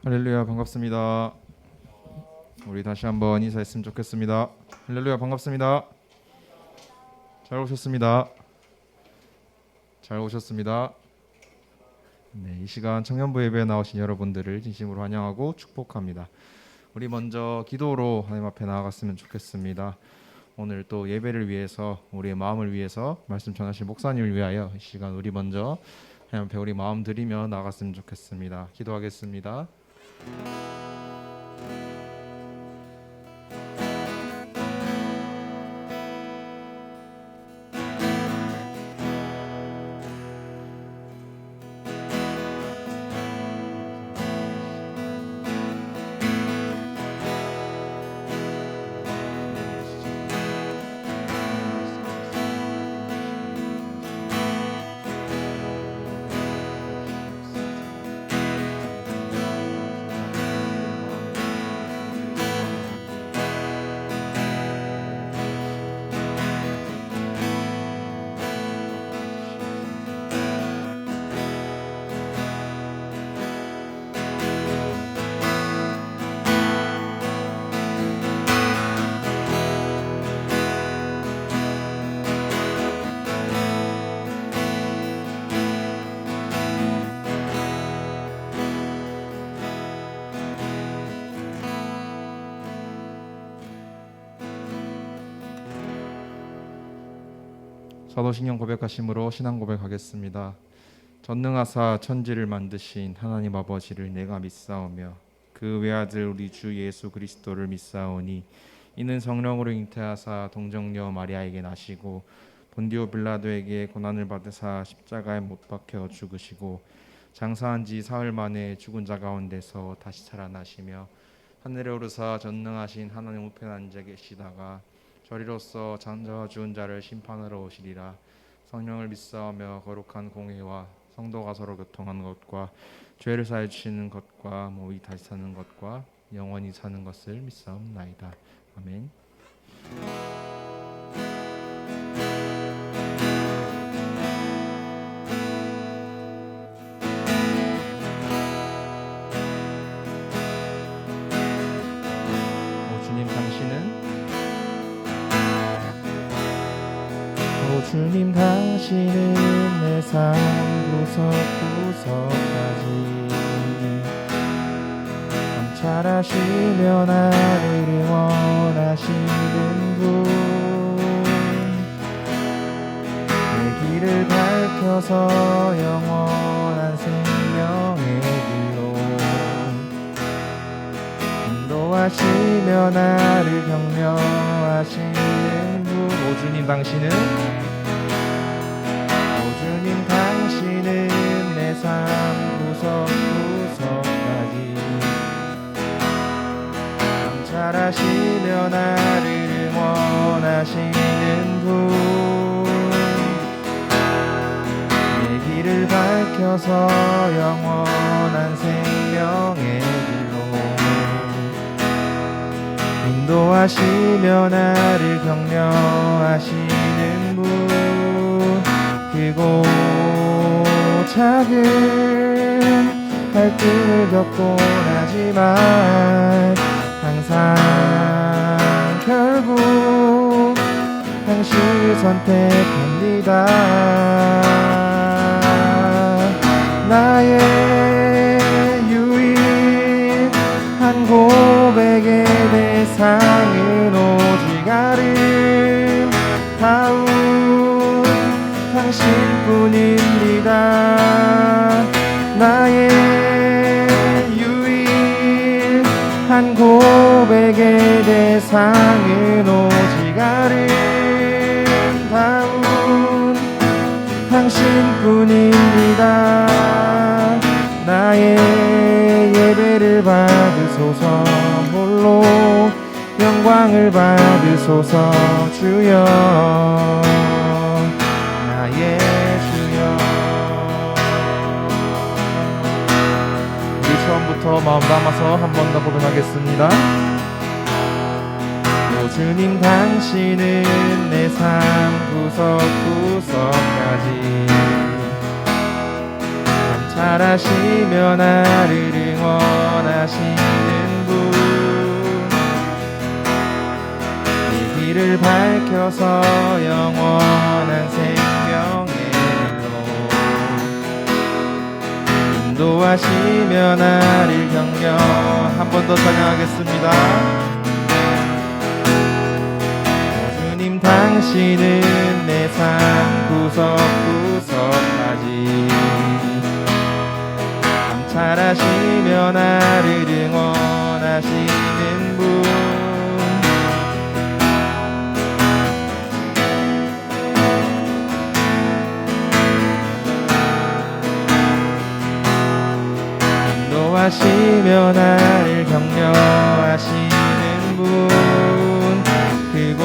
할렐루야, 반갑습니다. 우리 다시 한번 인사했으면 좋겠습니다. 할렐루야, 반갑습니다. 잘 오셨습니다. 잘 오셨습니다. 네, 이 시간 청년부 예배에 나오신 여러분들을 진심으로 환영하고 축복합니다. 우리 먼저 기도로 하나님 앞에 나아갔으면 좋겠습니다. 오늘 또 예배를 위해서, 우리의 마음을 위해서 말씀 전하실 목사님을 위하여 이 시간 우리 먼저 하나님 앞에 우리 마음 드리며 나아갔으면 좋겠습니다. 기도하겠습니다. 사도신경 고백하심으로 신앙 고백하겠습니다. 전능하사 천지를 만드신 하나님 아버지를 내가 믿사오며 그 외아들 우리 주 예수 그리스도를 믿사오니 이는 성령으로 잉태하사 동정녀 마리아에게 나시고 본디오 빌라도에게 고난을 받으사 십자가에 못 박혀 죽으시고 장사한 지 사흘 만에 죽은 자 가운데서 다시 살아나시며 하늘에 오르사 전능하신 하나님 우편에 앉아 계시다가 저리로서 잠자와 죽은 자를 심판하러 오시리라. 성령을 믿사오며 거룩한 공회와 성도가 서로 교통하는 것과 죄를 사해 주시는 것과 모이 다시 사는 것과 영원히 사는 것을 믿사옵나이다. 아멘. 주님 당신은 내 삶 구석구석까지 감찰하시며 나를 응원하시는 분, 내 길을 밝혀서 영원한 생명의 길로 인도하시며 나를 격려하시는 분. 오 주님 당신은 내 삶 구석구석까지 감찰하시며 나를 응원하시는 분, 내 길을 밝혀서 영원한 생명의 길로 인도하시며 나를 격려하시는 분, 크고 작은 갈등을 겪곤 하지만 항상 결국 당신을 선택합니다. 나의 유일한 고백의 대상은 오직 아름다운 당신뿐입니다. 나의 유일한 고백의 대상은 오직 아름다운 당신뿐입니다. 나의 예배를 받으소서, 홀로 영광을 받으소서 주여, 나의 주여. 우리 처음부터 마음 담아서 한 번 더 고백하겠습니다. 오 주님 당신은 내 삶 구석구석까지 잘하시며 나를 응원하시는 분, 이 길을 밝혀서 영원한 생명의 길로 인도하시며 나를 격려. 한 번 더 찬양하겠습니다. 주님, 당신은 내 삶 구석구석까지 감찰하시며 나를 응원하시는 분, 인도하시며 나를 격려하시는 분, 크고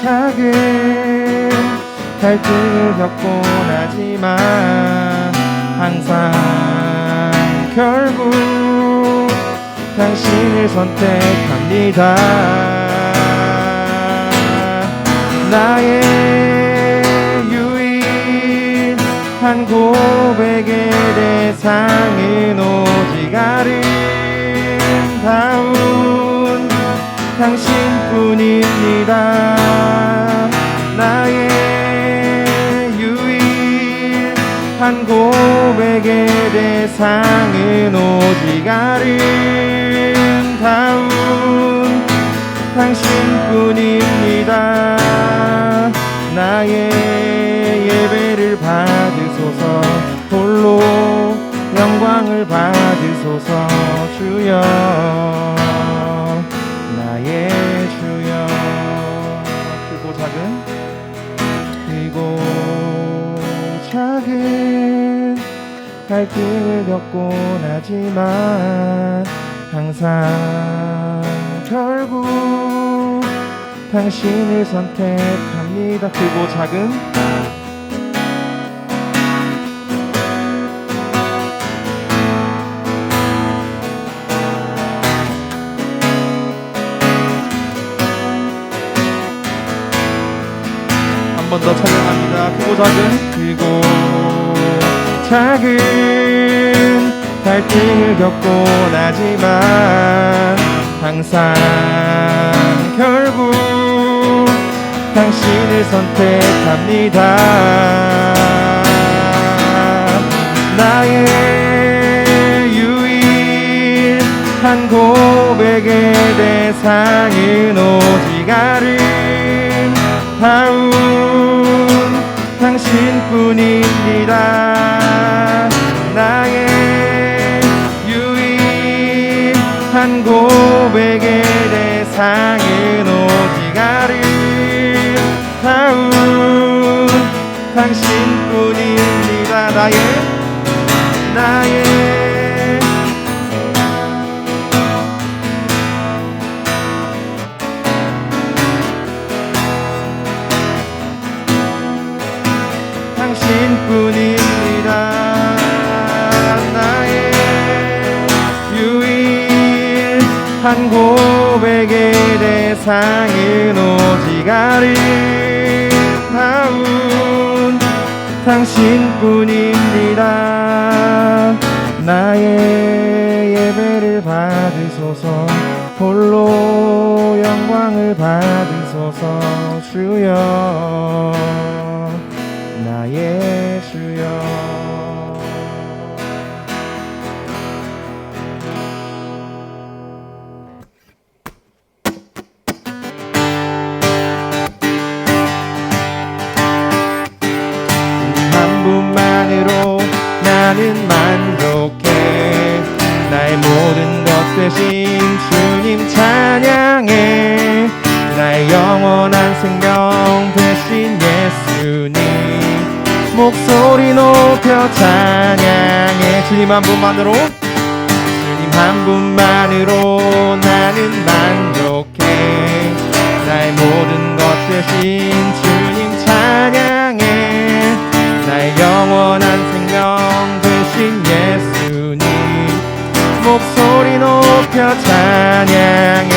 작은 갈등을 겪곤 하지만 항상 결국 당신을 선택합니다. 나의 유일한 고백의 대상은 오직 아름다운 당신뿐입니다. 나의 유일한 고백의 대상은 오직 아름다운 당신뿐입니다. 나의 예배를 받으소서, 홀로 영광을 받으소서. 주여, 나의 주여. 크고 작은 갈등을 겪곤 하지만 항상 결국 당신을 선택합니다. 크고 작은 한 번 더 찬양합니다. 크고 작은 갈등을 겪곤 하지만 항상 결국 당신을 선택합니다. 나의 유일한 고백의 대상은 오직 아름다운 당신뿐입니다. 나의 유일한 고백의 대상은 오직 아름다운 당신뿐입니다. 나의 당신뿐입니다. 나의 유일한 고백의 대상은 오직 아름다운 당신뿐입니다. 나의 예배를 받으소서, 홀로 영광을 받으소서. 주여, 나의 주여. 한 분만으로 나는 만족해. 나의 모든 것 되신 주님 찬양해. 나의 영원한 생명 되신 예수님 목소리 높여 찬양해. 주님 한 분만으로, 주님 한 분만으로 나는 만족해. 나의 모든 것 되신 주님 찬양해. 나의 영원한 생명 되신 예수님 목소리 높여 찬양해.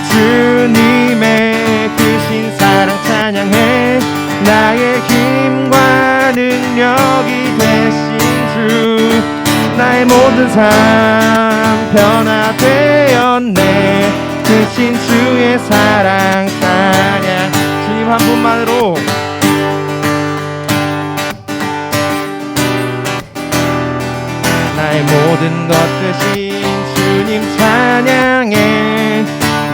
주님의 크신 사랑 찬양해. 나의 힘과 능력 능력이 되신 주 나의 모든 삶 변화되었네 크신 주의 사랑 찬양 주님 한 분만으로 나의 모든 것 되신 주님 찬양해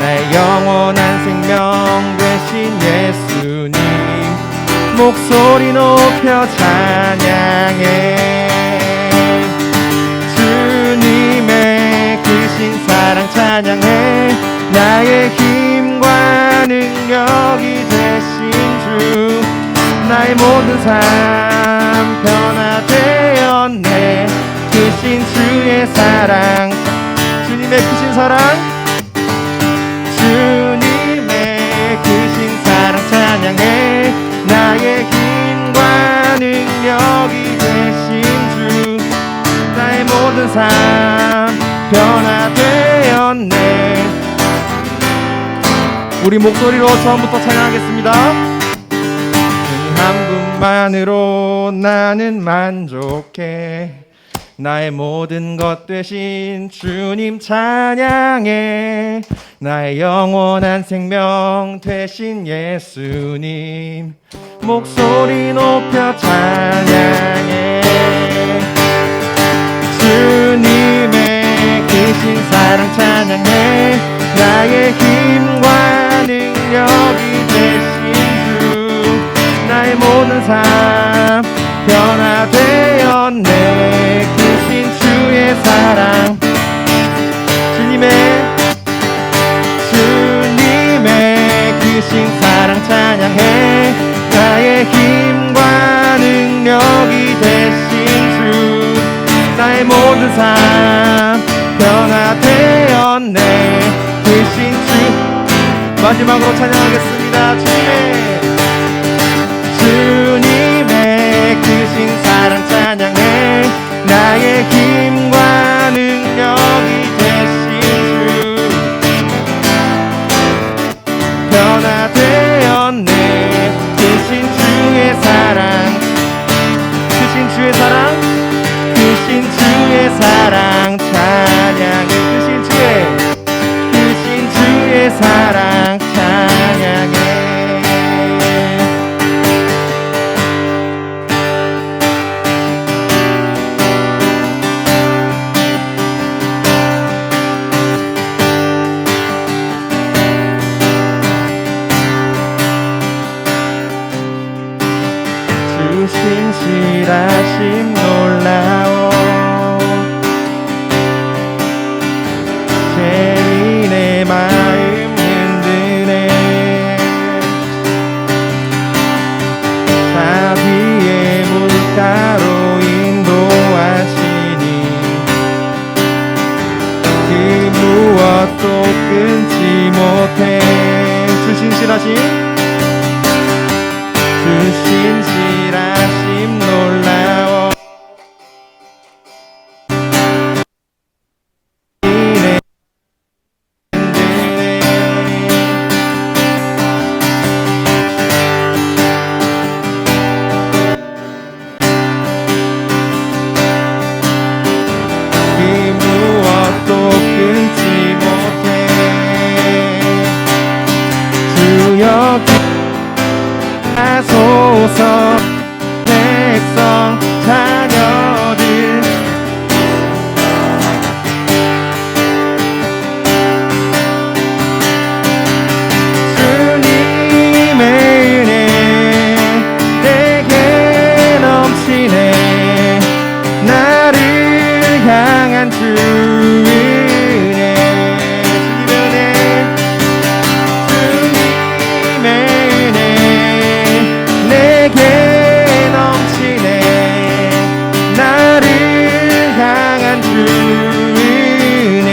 나의 영원한 생명 되신 예수님 목소리 높여 찬양해 주님의 크신 사랑 찬양해 나의 힘과 능력이 되신 주 나의 모든 삶 변화되었네 크신 주의 사랑 주님의 크신 사랑 주님의 크신 사랑 찬양해 나의 힘과 능력이 되신 주 나의 모든 삶 변화되었네 우리 목소리로 처음부터 찬양하겠습니다 한 분만으로 나는 만족해 나의 모든 것 되신 주님 찬양해 나의 영원한 생명 되신 예수님 목소리 높여 찬양해 주님의 크신 사랑 찬양해 나의 힘과 능력이 되신 주 나의 모든 삶 변화되었네 크신 주의 사랑 주님의 크신 사랑 찬양해 나의 힘과 능력이 되신 주 나의 모든 삶 변화되었네 크신 주 마지막으로 찬양하겠습니다 주님의 크신 사랑 찬양해 나의 힘과 능력이 되신 주 변화되었네 크신 주의 사랑 크신 주의 사랑 크신 주의 사랑 찬양해 크신 주의 사랑 찬양해 신실하심 놀라워 죄인의 마음 흔드네 자비의 물가로 인도하시니 그 무엇도 끊지 못해 주 신실하심 놀라워 그 무엇도 끊지 못해 주여 하소서 백성 자녀들 주님의 은혜 내게 넘치네 나를 향한 주 은혜 주님의 은혜 내게 넘치네 나를 향한 주 은혜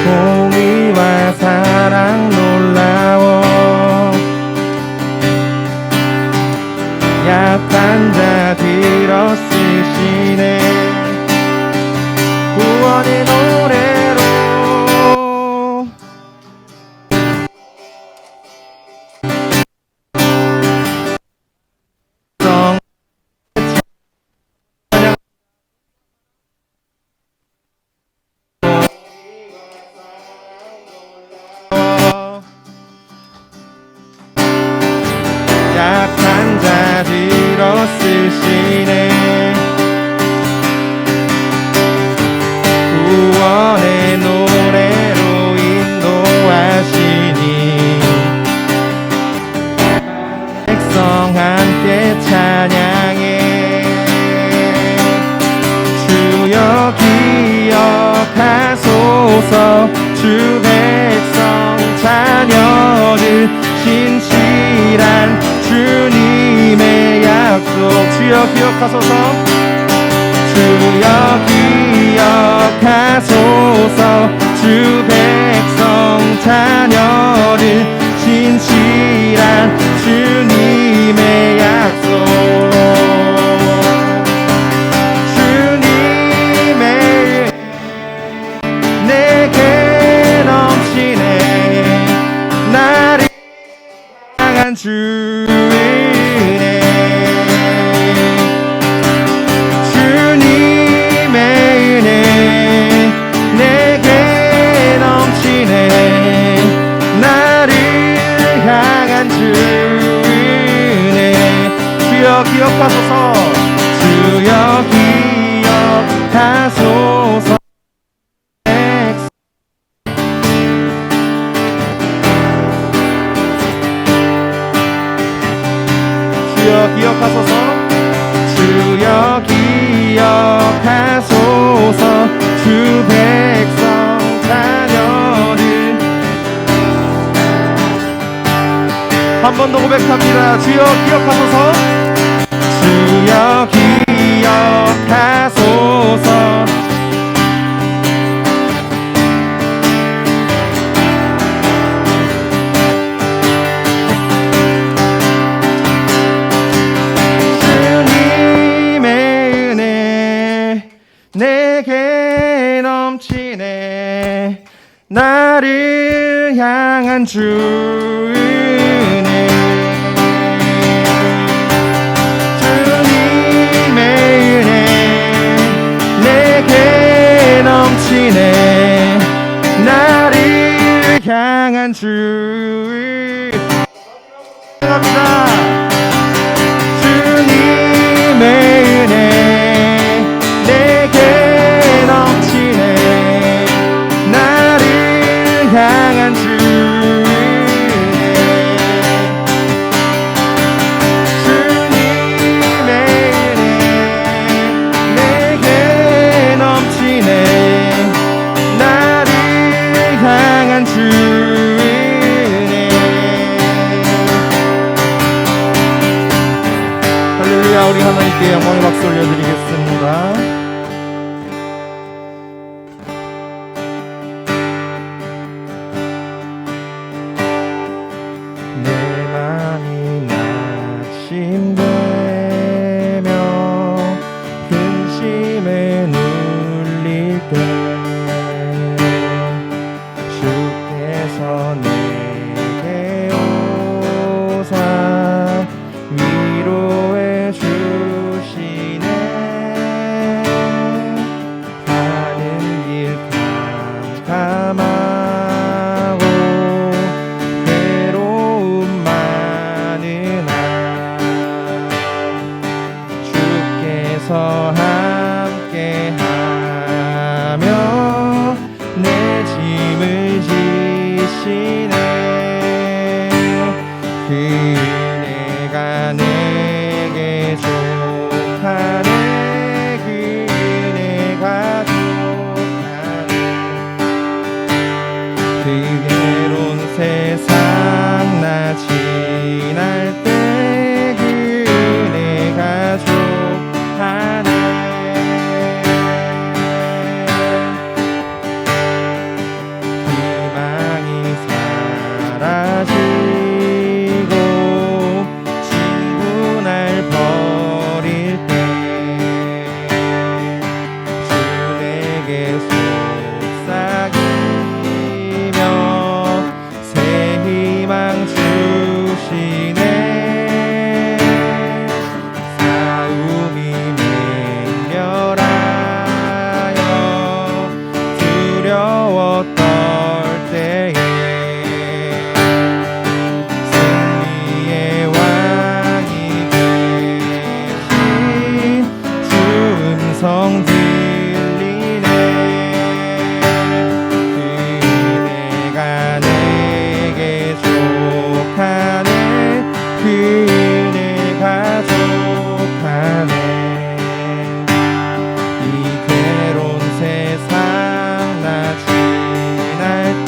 공의와 사랑 놀라워 약한 자 들어 쓰시네 주 백성 자녀들 신실한 주님의 약속 주여 기억하소서 주여 기억하소서 주 백성 자녀들 신실한 주님의 약속 주님의 내게 넘치네 나를 향한 주 은혜 주님의 은혜 내게 넘치네 나를 향한 주 은혜 주여 기억하소서 주여 기억하소서 주여 기억하소서 주여 기억하소서 주 백성 자녀들 한 번 더 고백합니다 주여 기억하소서 주여 기억하소서 내게 넘치네 나를 향한 주 은혜 주님의 은혜 내게 넘치네 나를 향한 주 은혜 합니다 주님의 은혜 내게 넘치네 나를 향한 주 은혜 주님의 은혜 내게 넘치네 나를 향한 주 은혜 할렐루야 우리 하나님께 영광의 박수 올려드리겠습니다 함께하며 내 짐을 지시네 그 은혜가 내게 족하네 그 은혜가 족하네 그 괴로운 세상 나 지날 때 그 은혜가 족하네 사라지고 친구 날 버릴 때 주 내게 속삭이며 새 희망 주시네 싸움이 맹렬하여 두려웠던 때에 성 들리네 그 은혜가 내게 족하네 그 은혜가 족하네 이 괴로운 세상 나 지날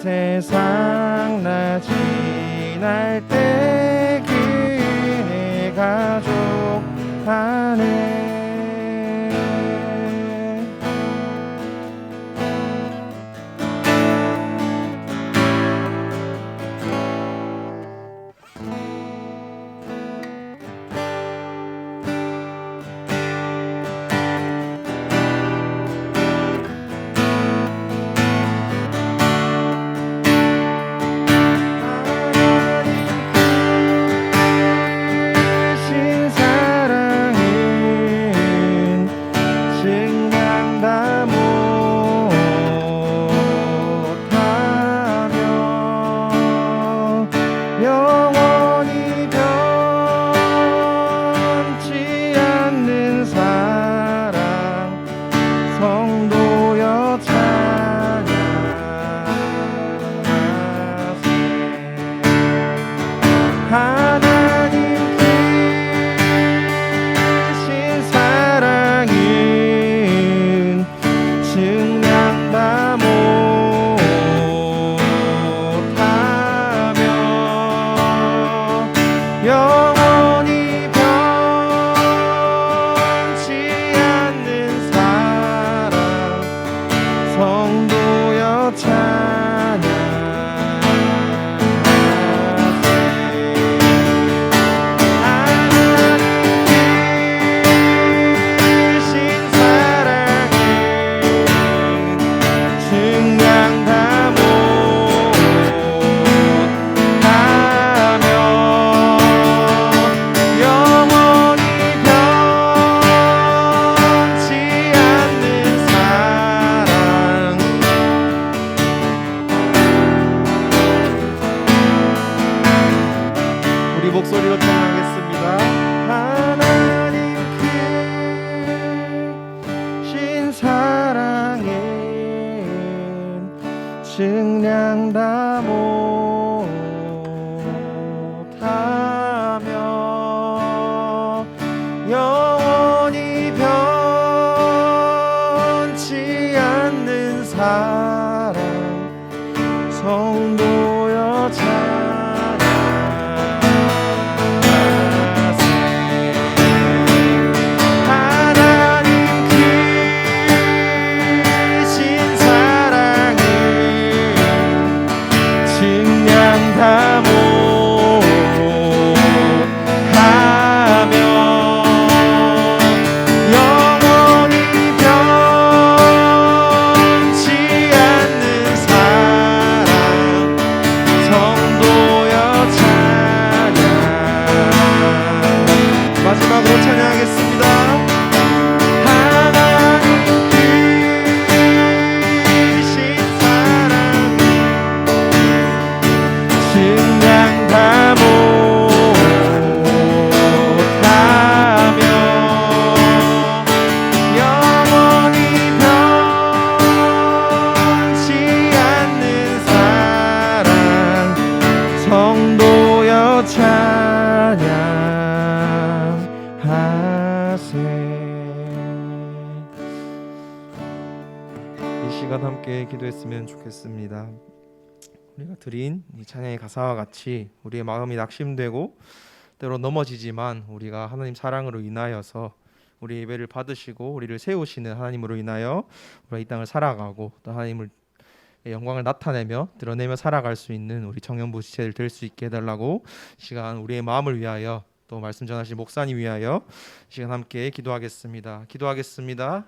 세상 나 지날 때 그네 가족 안에 목소리로 찬양하겠습니다. 하나님 크신 사랑엔 증량 다 못하며 영원히 변치 않는 사랑 성도여 마지막으로 찬양하겠습니다. 하나님 크신 사랑 증량 다 못하며 영원히 변치 않는 사랑 성도여 찬양 이 시간 함께 기도했으면 좋겠습니다. 우리가 드린 이 찬양의 가사와 같이 우리의 마음이 낙심되고 때로 넘어지지만 우리가 하나님 사랑으로 인하여서 우리 예배를 받으시고 우리를 세우시는 하나님으로 인하여 우리가 이 땅을 살아가고 또 하나님을 영광을 나타내며 드러내며 살아갈 수 있는 우리 청년부 지체들 될 수 있게 해달라고 시간 우리의 마음을 위하여 또 말씀 전하신 목사님 위하여 시간 함께 기도하겠습니다. 기도하겠습니다.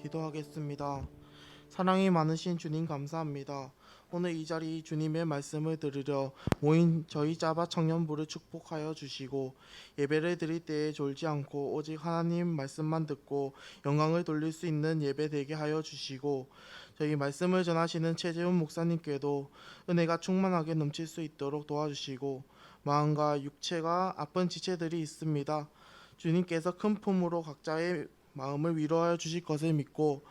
기도하겠습니다. 사랑이 많으신 주님 감사합니다. 오늘 이 자리 주님의 말씀을 들으려 모인 저희 짜바 청년부를 축복하여 주시고 예배를 드릴 때에 졸지 않고 오직 하나님 말씀만 듣고 영광을 돌릴 수 있는 예배 되게 하여 주시고 저희 말씀을 전하시는 최재훈 목사님께도 은혜가 충만하게 넘칠 수 있도록 도와주시고 마음과 육체가 아픈 지체들이 있습니다. 주님께서 큰 품으로 각자의 마음을 위로하여 주실 것을 믿고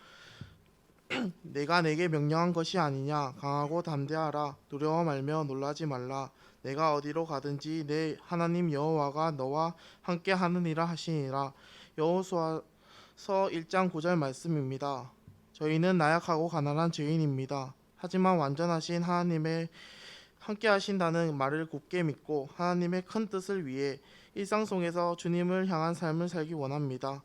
내가 내게 명령한 것이 아니냐 강하고 담대하라 두려워 말며 놀라지 말라 내가 어디로 가든지 내 하나님 여호와가 너와 함께 하느니라 하시니라. 여호수아서 1장 9절 말씀입니다. 저희는 나약하고 가난한 죄인입니다. 하지만 완전하신 하나님의 함께 하신다는 말을 굳게 믿고 하나님의 큰 뜻을 위해 일상 속에서 주님을 향한 삶을 살기 원합니다.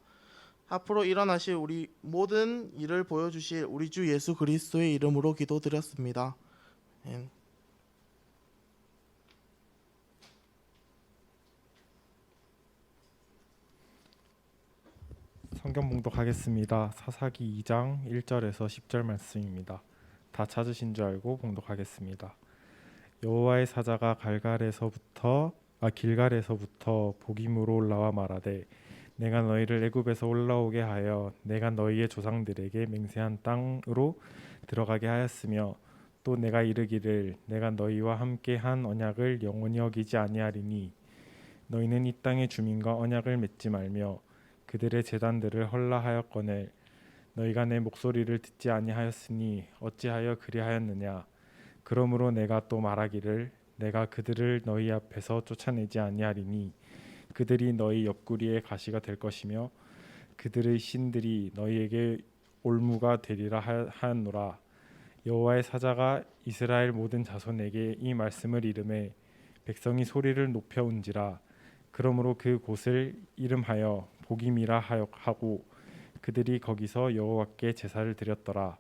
앞으로 일어나실 우리 모든 일을 보여주실 우리 주 예수 그리스도의 이름으로 기도드렸습니다. 아멘. 성경 봉독하겠습니다. 사사기 2장 1절에서 10절 말씀입니다. 다 찾으신 줄 알고 봉독하겠습니다. 여호와의 사자가 길갈에서부터 보김으로 올라와 말하되 내가 너희를 애굽에서 올라오게 하여 내가 너희의 조상들에게 맹세한 땅으로 들어가게 하였으며 또 내가 이르기를 내가 너희와 함께 한 언약을 영원히 어기지 아니하리니 너희는 이 땅의 주민과 언약을 맺지 말며 그들의 제단들을 헐라하였거늘 너희가 내 목소리를 듣지 아니하였으니 어찌하여 그리하였느냐. 그러므로 내가 또 말하기를 내가 그들을 너희 앞에서 쫓아내지 아니하리니 그들이 너희 옆구리에 가시가 될 것이며 그들의 신들이 너희에게 올무가 되리라 하였노라. 여호와의 사자가 이스라엘 모든 자손에게 이 말씀을 이르매 백성이 소리를 높여운지라. 그러므로 그 곳을 이름하여 보김이라 하고 그들이 거기서 여호와께 제사를 드렸더라.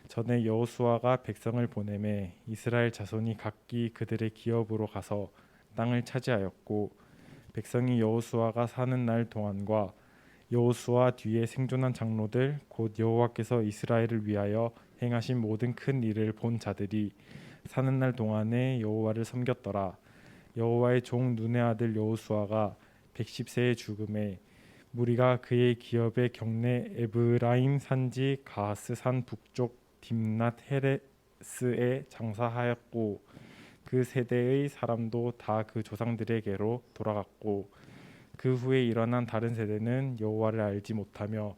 전에 여호수아가 백성을 보내매 이스라엘 자손이 각기 그들의 기업으로 가서 땅을 차지하였고 백성이 여호수아가 사는 날 동안과 여호수아 뒤에 생존한 장로들 곧 여호와께서 이스라엘을 위하여 행하신 모든 큰 일을 본 자들이 사는 날 동안에 여호와를 섬겼더라. 여호와의 종 눈의 아들 여호수아가 110세에 죽음에 무리가 그의 기업의 경내 에브라임 산지 가하스 산 북쪽 딥낫 헤레스에 장사하였고 그 세대의 사람도 다 그 조상들에게로 돌아갔고 그 후에 일어난 다른 세대는 여호와를 알지 못하며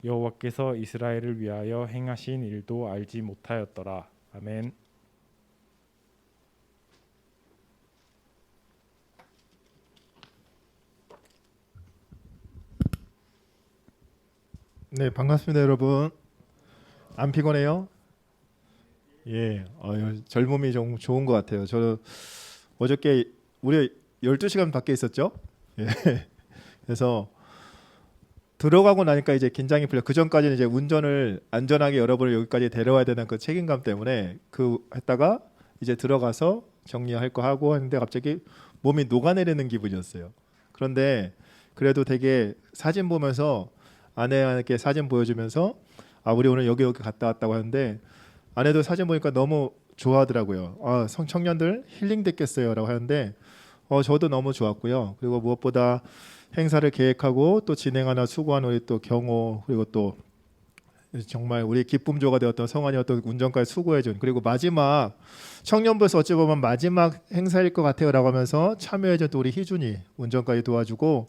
여호와께서 이스라엘을 위하여 행하신 일도 알지 못하였더라. 아멘. 네, 반갑습니다, 여러분. 안 피곤해요? 예, 젊음이 좀 좋은 것 같아요. 저 어저께 우리 12시간 밖에 있었죠? 예, 그래서 들어가고 나니까 이제 긴장이 풀려. 그 전까지는 이제 운전을 안전하게 여러분을 여기까지 데려와야 되는 그 책임감 때문에 했다가 이제 들어가서 정리할 거 하고 했는데 갑자기 몸이 녹아내리는 기분이었어요. 그런데 그래도 되게 사진 보면서 아내에게 사진 보여주면서 우리 오늘 여기 갔다 왔다고 하는데 아내도 사진 보니까 너무 좋아하더라고요. 청년들 힐링 됐겠어요라고 하는데 저도 너무 좋았고요. 그리고 무엇보다 행사를 계획하고 또 진행하는 수고한 우리 또 경호 그리고 또 정말 우리 기쁨조가 되었던 성환이와 또 운전까지 수고해준 그리고 마지막 청년부에서 어찌 보면 마지막 행사일 것 같아요라고 하면서 참여해준 또 우리 희준이 운전까지 도와주고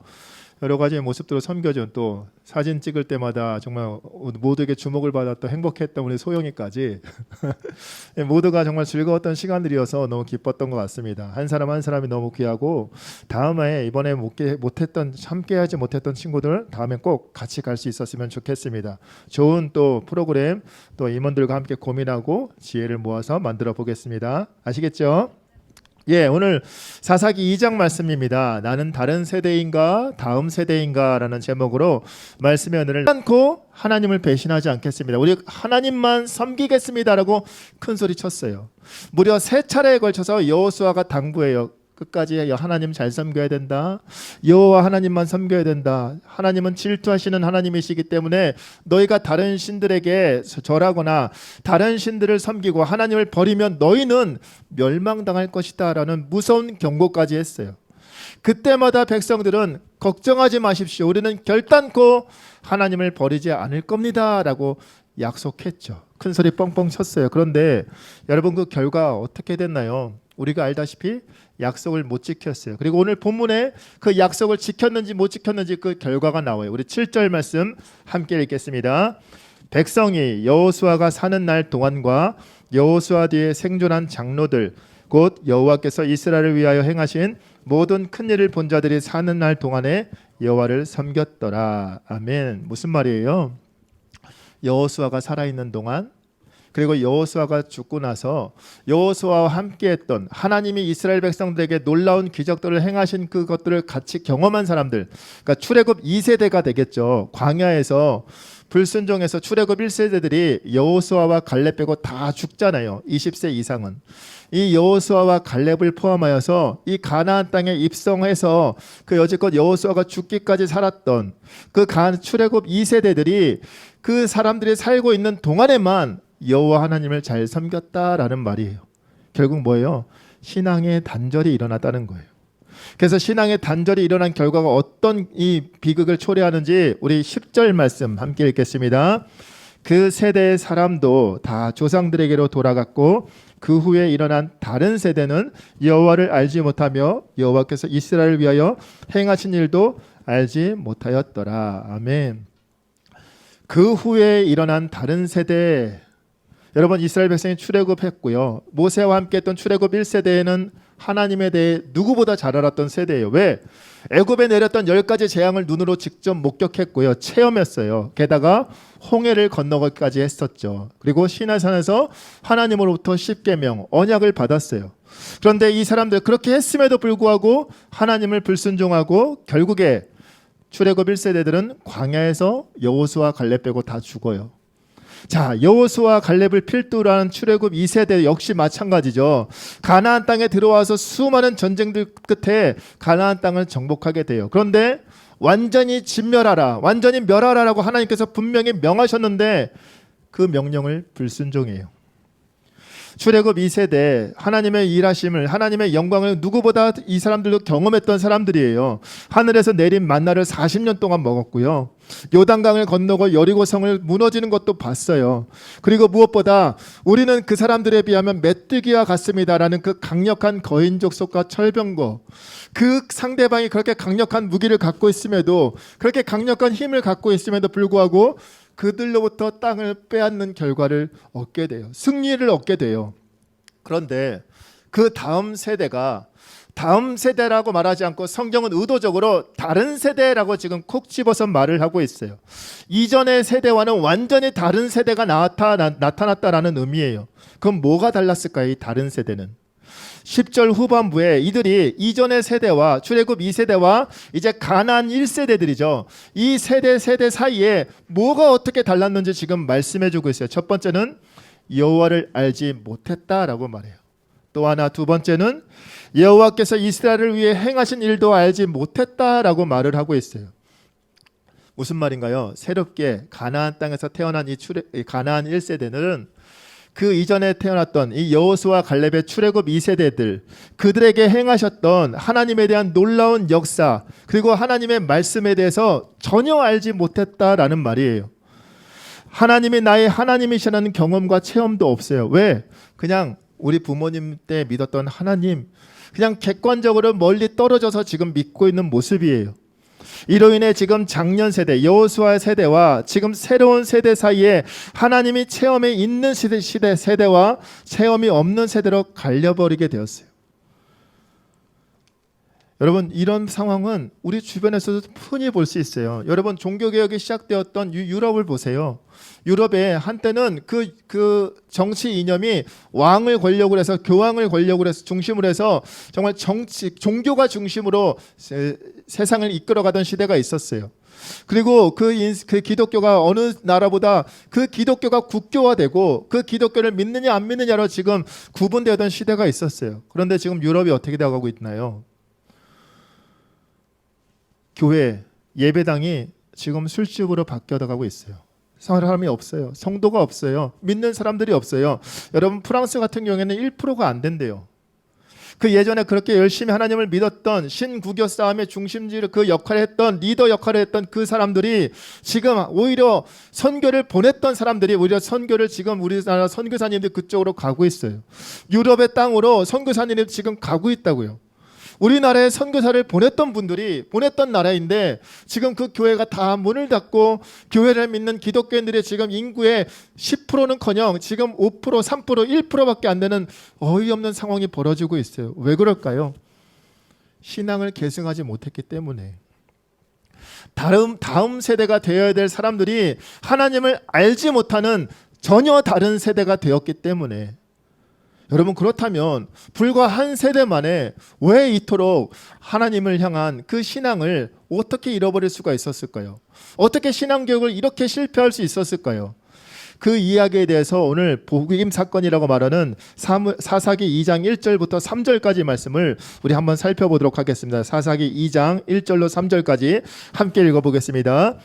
여러 가지 모습들을 섬겨준 또 사진 찍을 때마다 정말 모두에게 주목을 받았던 행복했던 우리 소영이까지 모두가 정말 즐거웠던 시간들이어서 너무 기뻤던 것 같습니다. 한 사람 한 사람이 너무 귀하고 다음에 이번에 함께하지 못했던 친구들 다음에 꼭 같이 갈 수 있었으면 좋겠습니다. 좋은 또 프로그램 또 임원들과 함께 고민하고 지혜를 모아서 만들어 보겠습니다. 아시겠죠? 예, 오늘 사사기 2장 말씀입니다. 나는 다른 세대인가 다음 세대인가 라는 제목으로 말씀의 오늘을 않고 하나님을 배신하지 않겠습니다. 우리 하나님만 섬기겠습니다 라고 큰 소리 쳤어요. 무려 3차례에 걸쳐서 여호수아가 당부해요. 끝까지 하나님 잘 섬겨야 된다. 여호와 하나님만 섬겨야 된다. 하나님은 질투하시는 하나님이시기 때문에 너희가 다른 신들에게 절하거나 다른 신들을 섬기고 하나님을 버리면 너희는 멸망당할 것이다 라는 무서운 경고까지 했어요. 그때마다 백성들은 걱정하지 마십시오. 우리는 결단코 하나님을 버리지 않을 겁니다 라고 약속했죠. 큰 소리 뻥뻥 쳤어요. 그런데 여러분 그 결과 어떻게 됐나요? 우리가 알다시피 약속을 못 지켰어요. 그리고 오늘 본문에 그 약속을 지켰는지 못 지켰는지 그 결과가 나와요. 우리 7절 말씀 함께 읽겠습니다. 백성이 여호수아가 사는 날 동안과 여호수아 뒤에 생존한 장로들 곧 여호와께서 이스라엘을 위하여 행하신 모든 큰 일을 본 자들이 사는 날 동안에 여호와를 섬겼더라. 아멘. 무슨 말이에요? 여호수아가 살아있는 동안 그리고 여호수아가 죽고 나서 여호수아와 함께했던 하나님이 이스라엘 백성들에게 놀라운 기적들을 행하신 그것들을 같이 경험한 사람들, 그러니까 출애굽 2세대가 되겠죠. 광야에서 불순종해서 출애굽 1세대들이 여호수아와 갈렙 빼고 다 죽잖아요. 20세 이상은. 이 여호수아와 갈렙을 포함하여서 이 가나안 땅에 입성해서 그 여지껏 여호수아가 죽기까지 살았던 그 출애굽 2세대들이 그 사람들이 살고 있는 동안에만 여호와 하나님을 잘 섬겼다라는 말이에요. 결국 뭐예요? 신앙의 단절이 일어났다는 거예요. 그래서 신앙의 단절이 일어난 결과가 어떤 이 비극을 초래하는지 우리 10절 말씀 함께 읽겠습니다. 그 세대의 사람도 다 조상들에게로 돌아갔고 그 후에 일어난 다른 세대는 여호와를 알지 못하며 여호와께서 이스라엘을 위하여 행하신 일도 알지 못하였더라. 아멘. 그 후에 일어난 다른 세대, 여러분 이스라엘 백성이 출애굽했고요. 모세와 함께했던 출애굽 1세대에는 하나님에 대해 누구보다 잘 알았던 세대예요. 왜? 애굽에 내렸던 10가지 재앙을 눈으로 직접 목격했고요. 체험했어요. 게다가 홍해를 건너기까지 했었죠. 그리고 시내산에서 하나님으로부터 십계명 언약을 받았어요. 그런데 이 사람들 그렇게 했음에도 불구하고 하나님을 불순종하고 결국에 출애굽 1세대들은 광야에서 여호수아 갈렙 빼고 다 죽어요. 자, 여호수아 갈렙을 필두로 한 출애굽 2세대 역시 마찬가지죠. 가나안 땅에 들어와서 수많은 전쟁들 끝에 가나안 땅을 정복하게 돼요. 그런데 완전히 진멸하라, 완전히 멸하라라고 하나님께서 분명히 명하셨는데 그 명령을 불순종해요. 출애굽 2세대 하나님의 일하심을, 하나님의 영광을 누구보다 이 사람들도 경험했던 사람들이에요. 하늘에서 내린 만나를 40년 동안 먹었고요. 요단강을 건너고 여리고성을 무너지는 것도 봤어요. 그리고 무엇보다 우리는 그 사람들에 비하면 메뚜기와 같습니다라는 그 강력한 거인 족속과 철병거, 그 상대방이 그렇게 강력한 무기를 갖고 있음에도, 그렇게 강력한 힘을 갖고 있음에도 불구하고 그들로부터 땅을 빼앗는 결과를 얻게 돼요. 승리를 얻게 돼요. 그런데 그 다음 세대가, 다음 세대라고 말하지 않고 성경은 의도적으로 다른 세대라고 지금 콕 집어서 말을 하고 있어요. 이전의 세대와는 완전히 다른 세대가 나타났다라는 의미예요. 그럼 뭐가 달랐을까요? 이 다른 세대는 10절 후반부에 이들이 이전의 세대와 출애굽 2세대와 이제 가나안 1세대들이죠. 이 세대 사이에 뭐가 어떻게 달랐는지 지금 말씀해 주고 있어요. 첫 번째는 여호와를 알지 못했다라고 말해요. 또 하나, 두 번째는 여호와께서 이스라엘을 위해 행하신 일도 알지 못했다라고 말을 하고 있어요. 무슨 말인가요? 새롭게 가나안 땅에서 태어난 이 가나안 1세대는 그 이전에 태어났던 이 여호수아 갈렙의 출애굽 2세대들, 그들에게 행하셨던 하나님에 대한 놀라운 역사, 그리고 하나님의 말씀에 대해서 전혀 알지 못했다라는 말이에요. 하나님이 나의 하나님이시라는 경험과 체험도 없어요. 왜? 그냥 우리 부모님 때 믿었던 하나님, 그냥 객관적으로 멀리 떨어져서 지금 믿고 있는 모습이에요. 이로 인해 지금 작년 세대, 여호수아 세대와 지금 새로운 세대 사이에 하나님이 체험에 있는 세대와 체험이 없는 세대로 갈려버리게 되었어요. 여러분, 이런 상황은 우리 주변에서도 흔히 볼 수 있어요. 여러분, 종교개혁이 시작되었던 유럽을 보세요. 유럽에 한때는 그 정치 이념이 왕을 권력으로 해서, 교황을 권력으로 해서 중심으로 해서 정말 종교가 중심으로 세상을 이끌어가던 시대가 있었어요. 그리고 그 기독교가 어느 나라보다 그 기독교가 국교화되고 그 기독교를 믿느냐 안 믿느냐로 지금 구분되던 시대가 있었어요. 그런데 지금 유럽이 어떻게 되어가고 있나요? 교회, 예배당이 지금 술집으로 바뀌어가고 있어요. 사람이 없어요. 성도가 없어요. 믿는 사람들이 없어요. 여러분 프랑스 같은 경우에는 1%가 안 된대요. 그 예전에 그렇게 열심히 하나님을 믿었던 신구교 싸움의 중심지를 그 역할을 했던 리더 역할을 했던 그 사람들이 지금 오히려 선교를 보냈던 사람들이 오히려 선교를 지금 우리나라 선교사님들 그쪽으로 가고 있어요. 유럽의 땅으로 선교사님들이 지금 가고 있다고요. 우리나라에 선교사를 보냈던 분들이 보냈던 나라인데 지금 그 교회가 다 문을 닫고 교회를 믿는 기독교인들의 지금 인구의 10%는커녕 지금 5%, 3%, 1%밖에 안 되는 어이없는 상황이 벌어지고 있어요. 왜 그럴까요? 신앙을 계승하지 못했기 때문에. 다음 세대가 되어야 될 사람들이 하나님을 알지 못하는 전혀 다른 세대가 되었기 때문에. 여러분 그렇다면 불과 한 세대 만에 왜 이토록 하나님을 향한 그 신앙을 어떻게 잃어버릴 수가 있었을까요? 어떻게 신앙교육을 이렇게 실패할 수 있었을까요? 그 이야기에 대해서 오늘 복임 사건이라고 말하는 사사기 2장 1절부터 3절까지 말씀을 우리 한번 살펴보도록 하겠습니다. 사사기 2장 1절로 3절까지 함께 읽어보겠습니다.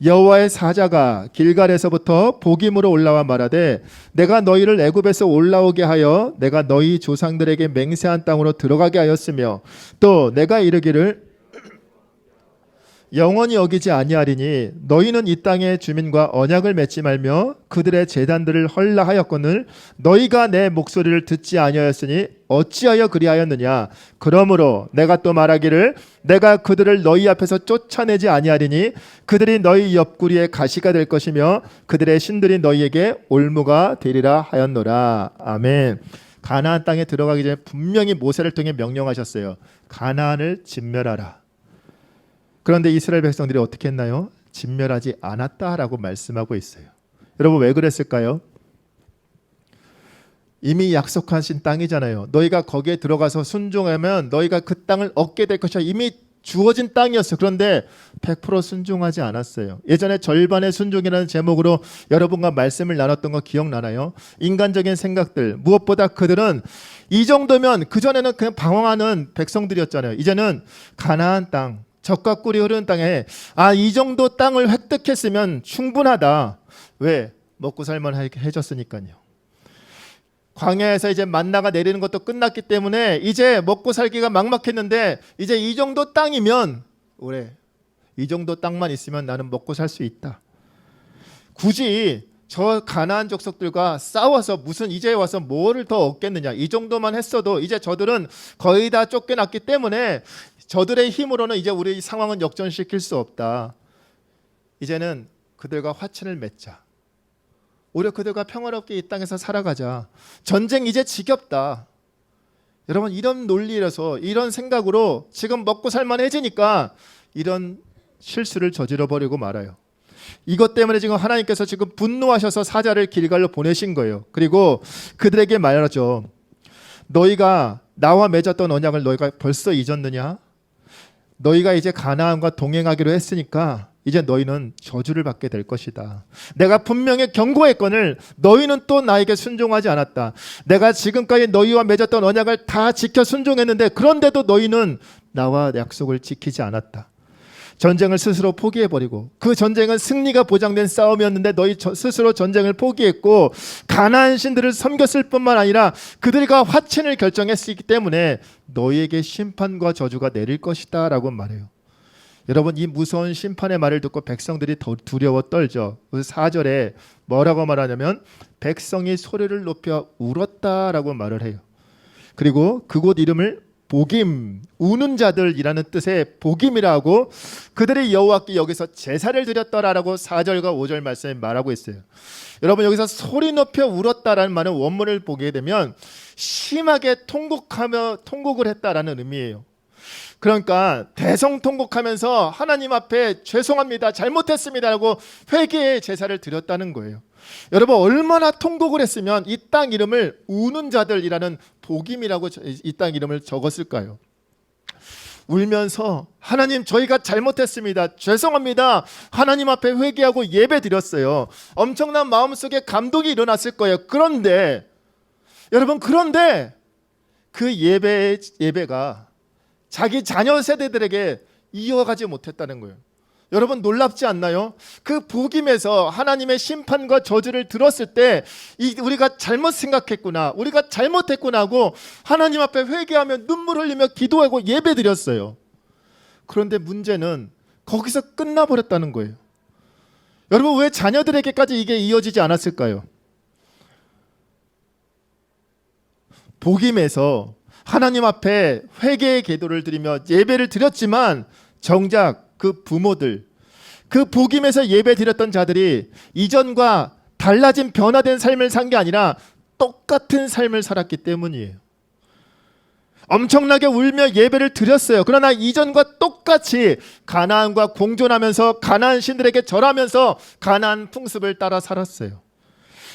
여호와의 사자가 길갈에서부터 복임으로 올라와 말하되 내가 너희를 애굽에서 올라오게 하여 내가 너희 조상들에게 맹세한 땅으로 들어가게 하였으며 또 내가 이르기를 영원히 어기지 아니하리니 너희는 이 땅의 주민과 언약을 맺지 말며 그들의 제단들을 헐라하였거늘 너희가 내 목소리를 듣지 아니하였으니 어찌하여 그리하였느냐. 그러므로 내가 또 말하기를 내가 그들을 너희 앞에서 쫓아내지 아니하리니 그들이 너희 옆구리에 가시가 될 것이며 그들의 신들이 너희에게 올무가 되리라 하였노라. 아멘. 가나안 땅에 들어가기 전에 분명히 모세를 통해 명령하셨어요. 가나안을 진멸하라. 그런데 이스라엘 백성들이 어떻게 했나요? 진멸하지 않았다라고 말씀하고 있어요. 여러분 왜 그랬을까요? 이미 약속하신 땅이잖아요. 너희가 거기에 들어가서 순종하면 너희가 그 땅을 얻게 될 것이야. 이미 주어진 땅이었어요. 그런데 100% 순종하지 않았어요. 예전에 절반의 순종이라는 제목으로 여러분과 말씀을 나눴던 거 기억나나요? 인간적인 생각들, 무엇보다 그들은 이 정도면 그전에는 그냥 방황하는 백성들이었잖아요. 이제는 가나안 땅, 젖과 꿀이 흐르는 땅에 이 정도 땅을 획득했으면 충분하다. 왜? 먹고 살만 해졌으니까요. 광야에서 이제 만나가 내리는 것도 끝났기 때문에 이제 먹고 살기가 막막했는데 이제 이 정도 땅이면 그래, 이 정도 땅만 있으면 나는 먹고 살 수 있다. 굳이 저 가나안 족속들과 싸워서 무슨 이제 와서 뭐를 더 얻겠느냐. 이 정도만 했어도 이제 저들은 거의 다 쫓겨났기 때문에 저들의 힘으로는 이제 우리 상황은 역전시킬 수 없다. 이제는 그들과 화친을 맺자. 오히려 그들과 평화롭게 이 땅에서 살아가자. 전쟁 이제 지겹다. 여러분 이런 논리라서 이런 생각으로 지금 먹고 살만해지니까 이런 실수를 저질러 버리고 말아요. 이것 때문에 지금 하나님께서 지금 분노하셔서 사자를 길갈로 보내신 거예요. 그리고 그들에게 말하죠. 너희가 나와 맺었던 언약을 너희가 벌써 잊었느냐? 너희가 이제 가나안과 동행하기로 했으니까 이제 너희는 저주를 받게 될 것이다. 내가 분명히 경고했거늘 너희는 또 나에게 순종하지 않았다. 내가 지금까지 너희와 맺었던 언약을 다 지켜 순종했는데 그런데도 너희는 나와 약속을 지키지 않았다. 전쟁을 스스로 포기해버리고 그 전쟁은 승리가 보장된 싸움이었는데 너희 스스로 전쟁을 포기했고 가나안 신들을 섬겼을 뿐만 아니라 그들과 화친을 결정했기 때문에 너희에게 심판과 저주가 내릴 것이다 라고 말해요. 여러분 이 무서운 심판의 말을 듣고 백성들이 더 두려워 떨죠. 그래서 4절에 뭐라고 말하냐면 백성이 소리를 높여 울었다라고 말을 해요. 그리고 그곳 이름을 복임, 우는 자들이라는 뜻의 복임이라고 그들이 여호와께 여기서 제사를 드렸더라라고 4절과 5절 말씀에 말하고 있어요. 여러분 여기서 소리 높여 울었다라는 말은 원문을 보게 되면 심하게 통곡을 했다라는 의미예요. 그러니까 대성통곡하면서 하나님 앞에 죄송합니다, 잘못했습니다 하고 회개의 제사를 드렸다는 거예요. 여러분 얼마나 통곡을 했으면 이 땅 이름을 우는 자들이라는 복임이라고 이 땅 이름을 적었을까요? 울면서 하나님 저희가 잘못했습니다. 죄송합니다. 하나님 앞에 회개하고 예배 드렸어요. 엄청난 마음속에 감동이 일어났을 거예요. 그런데 여러분 그 예배가 자기 자녀 세대들에게 이어가지 못했다는 거예요. 여러분 놀랍지 않나요? 그 복임에서 하나님의 심판과 저주를 들었을 때 우리가 잘못 생각했구나, 우리가 잘못했구나 하고 하나님 앞에 회개하며 눈물 흘리며 기도하고 예배 드렸어요. 그런데 문제는 거기서 끝나버렸다는 거예요. 여러분 왜 자녀들에게까지 이게 이어지지 않았을까요? 복임에서 하나님 앞에 회개의 기도를 드리며 예배를 드렸지만 정작 그 부모들, 그 복임에서 예배 드렸던 자들이 이전과 달라진 변화된 삶을 산 게 아니라 똑같은 삶을 살았기 때문이에요. 엄청나게 울며 예배를 드렸어요. 그러나 이전과 똑같이 가나안과 공존하면서 가나안 신들에게 절하면서 가나안 풍습을 따라 살았어요.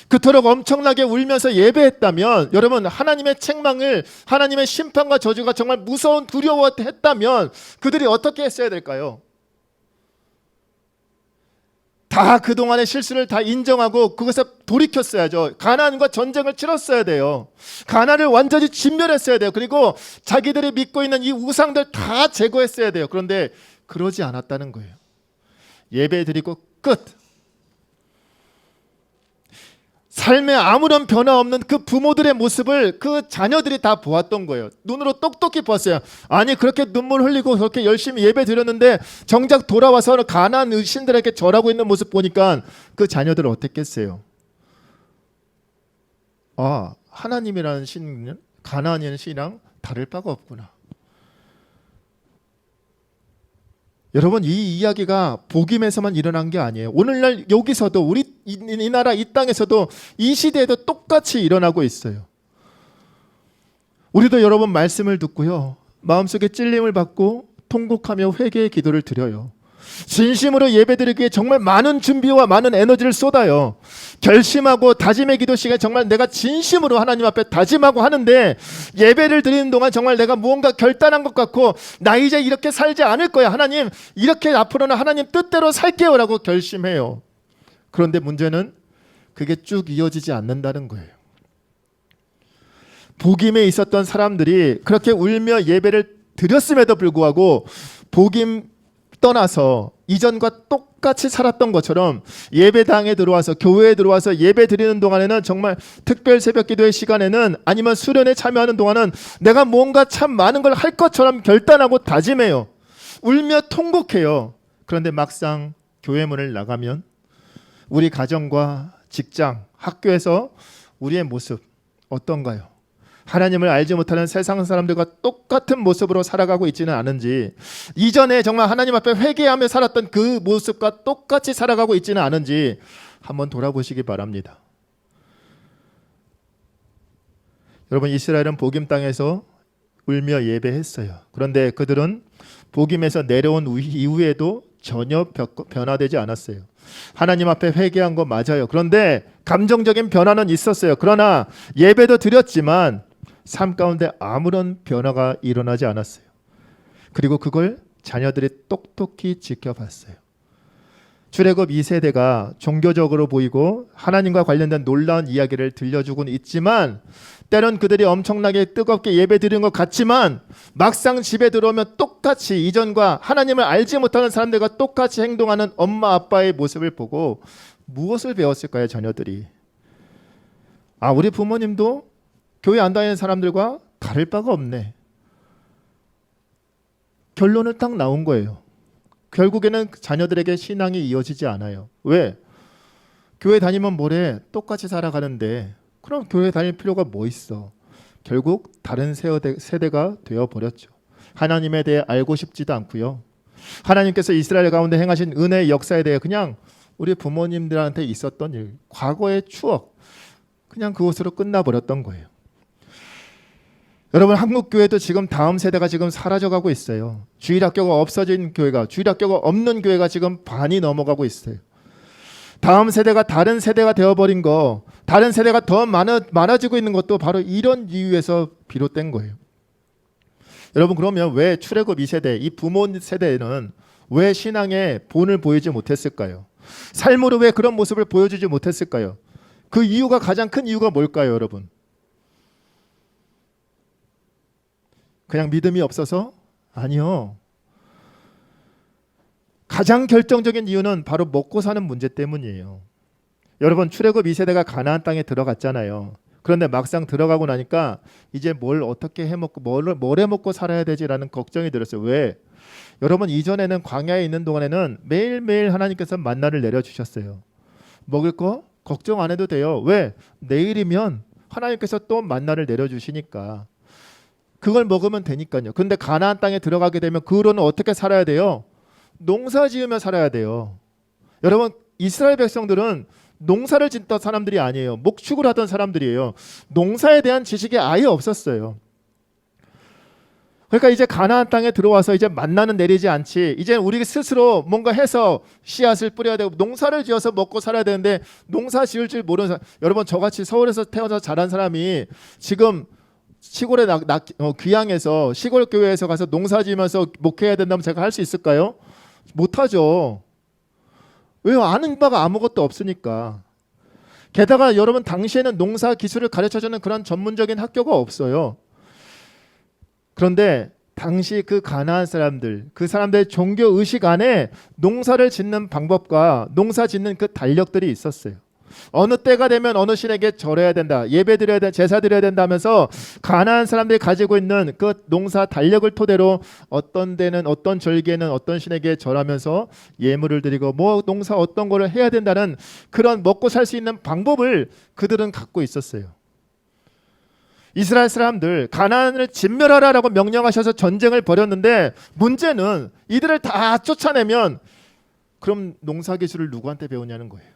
그토록 엄청나게 울면서 예배했다면 여러분 하나님의 책망을, 하나님의 심판과 저주가 정말 무서운 두려워했다면 그들이 어떻게 했어야 될까요? 다 그동안의 실수를 다 인정하고 그것에 돌이켰어야죠. 가나안과 전쟁을 치렀어야 돼요. 가나안을 완전히 진멸했어야 돼요. 그리고 자기들이 믿고 있는 이 우상들 다 제거했어야 돼요. 그런데 그러지 않았다는 거예요. 예배 드리고 끝. 삶에 아무런 변화 없는 그 부모들의 모습을 그 자녀들이 다 보았던 거예요. 눈으로 똑똑히 봤어요. 아니 그렇게 눈물 흘리고 그렇게 열심히 예배 드렸는데 정작 돌아와서 가나안 신들에게 절하고 있는 모습 보니까 그 자녀들은 어땠겠어요? 아, 하나님이라는 신은 가나안이라는 신이랑 다를 바가 없구나. 여러분 이 이야기가 복임에서만 일어난 게 아니에요. 오늘날 여기서도 우리 이 나라 이 땅에서도 이 시대에도 똑같이 일어나고 있어요. 우리도 여러분 말씀을 듣고요, 마음속에 찔림을 받고 통곡하며 회개의 기도를 드려요. 진심으로 예배드리기에 정말 많은 준비와 많은 에너지를 쏟아요. 결심하고 다짐의 기도 시간에 정말 내가 진심으로 하나님 앞에 다짐하고 하는데 예배를 드리는 동안 정말 내가 무언가 결단한 것 같고 나 이제 이렇게 살지 않을 거야. 하나님 이렇게 앞으로는 하나님 뜻대로 살게요 라고 결심해요. 그런데 문제는 그게 쭉 이어지지 않는다는 거예요. 복임에 있었던 사람들이 그렇게 울며 예배를 드렸음에도 불구하고 복임 떠나서 이전과 똑같이 살았던 것처럼 예배당에 들어와서 교회에 들어와서 예배 드리는 동안에는 정말 특별 새벽 기도의 시간에는 아니면 수련에 참여하는 동안은 내가 뭔가 참 많은 걸 할 것처럼 결단하고 다짐해요. 울며 통곡해요. 그런데 막상 교회 문을 나가면 우리 가정과 직장, 학교에서 우리의 모습 어떤가요? 하나님을 알지 못하는 세상 사람들과 똑같은 모습으로 살아가고 있지는 않은지, 이전에 정말 하나님 앞에 회개하며 살았던 그 모습과 똑같이 살아가고 있지는 않은지 한번 돌아보시기 바랍니다. 여러분 이스라엘은 복임 땅에서 울며 예배했어요. 그런데 그들은 복임에서 내려온 이후에도 전혀 변화되지 않았어요. 하나님 앞에 회개한 거 맞아요. 그런데 감정적인 변화는 있었어요. 그러나 예배도 드렸지만 삶 가운데 아무런 변화가 일어나지 않았어요. 그리고 그걸 자녀들이 똑똑히 지켜봤어요. 출애굽 2세대가 종교적으로 보이고 하나님과 관련된 놀라운 이야기를 들려주고는 있지만 때론 그들이 엄청나게 뜨겁게 예배 드리는 것 같지만 막상 집에 들어오면 똑같이 이전과 하나님을 알지 못하는 사람들과 똑같이 행동하는 엄마 아빠의 모습을 보고 무엇을 배웠을까요? 자녀들이. 아, 우리 부모님도 교회 안 다니는 사람들과 다를 바가 없네. 결론을 딱 나온 거예요. 결국에는 자녀들에게 신앙이 이어지지 않아요. 왜? 교회 다니면 뭐래? 똑같이 살아가는데 그럼 교회 다닐 필요가 뭐 있어? 결국 다른 세대가 되어버렸죠. 하나님에 대해 알고 싶지도 않고요. 하나님께서 이스라엘 가운데 행하신 은혜의 역사에 대해 그냥 우리 부모님들한테 있었던 일, 과거의 추억, 그냥 그것으로 끝나버렸던 거예요. 여러분 한국 교회도 지금 다음 세대가 지금 사라져가고 있어요. 주일학교가 없어진 교회가, 주일학교가 없는 교회가 지금 반이 넘어가고 있어요. 다음 세대가 다른 세대가 되어버린 거, 다른 세대가 더 많아지고 있는 것도 바로 이런 이유에서 비롯된 거예요. 여러분 그러면 왜 출애굽 2세대 이 부모 세대는 왜 신앙의 본을 보이지 못했을까요? 삶으로 왜 그런 모습을 보여주지 못했을까요? 그 이유가 가장 큰 이유가 뭘까요, 여러분? 그냥 믿음이 없어서? 아니요. 가장 결정적인 이유는 바로 먹고 사는 문제 때문이에요. 여러분 출애굽 2세대가 가나안 땅에 들어갔잖아요. 그런데 막상 들어가고 나니까 이제 뭘 어떻게 해먹고 뭘 해먹고 살아야 되지라는 걱정이 들었어요. 왜? 여러분 이전에는 광야에 있는 동안에는 매일매일 하나님께서 만나를 내려주셨어요. 먹을 거 걱정 안 해도 돼요. 왜? 내일이면 하나님께서 또 만나를 내려주시니까 그걸 먹으면 되니까요. 그런데 가나안 땅에 들어가게 되면 그 후로는 어떻게 살아야 돼요? 농사 지으며 살아야 돼요. 여러분 이스라엘 백성들은 농사를 짓던 사람들이 아니에요. 목축을 하던 사람들이에요. 농사에 대한 지식이 아예 없었어요. 그러니까 이제 가나안 땅에 들어와서 이제 만나는 내리지 않지. 이제 우리 스스로 뭔가 해서 씨앗을 뿌려야 되고 농사를 지어서 먹고 살아야 되는데 농사 지을 줄 모르는 사람. 여러분 저같이 서울에서 태어나서 자란 사람이 지금 시골에 귀향해서 시골 교회에서 가서 농사 지으면서 목회해야 된다면 제가 할 수 있을까요? 못하죠. 왜요? 아는 바가 아무것도 없으니까. 게다가 여러분 당시에는 농사 기술을 가르쳐주는 그런 전문적인 학교가 없어요. 그런데 당시 그 가나안 사람들, 그 사람들의 종교 의식 안에 농사를 짓는 방법과 농사 짓는 그 달력들이 있었어요. 어느 때가 되면 어느 신에게 절해야 된다, 예배 드려야 된다, 제사 드려야 된다 하면서 가나안 사람들이 가지고 있는 그 농사 달력을 토대로 어떤 데는 어떤 절기에는 어떤 신에게 절하면서 예물을 드리고 뭐 농사 어떤 거를 해야 된다는 그런 먹고 살 수 있는 방법을 그들은 갖고 있었어요. 이스라엘 사람들 가나안을 진멸하라라고 명령하셔서 전쟁을 벌였는데 문제는 이들을 다 쫓아내면 그럼 농사 기술을 누구한테 배우냐는 거예요.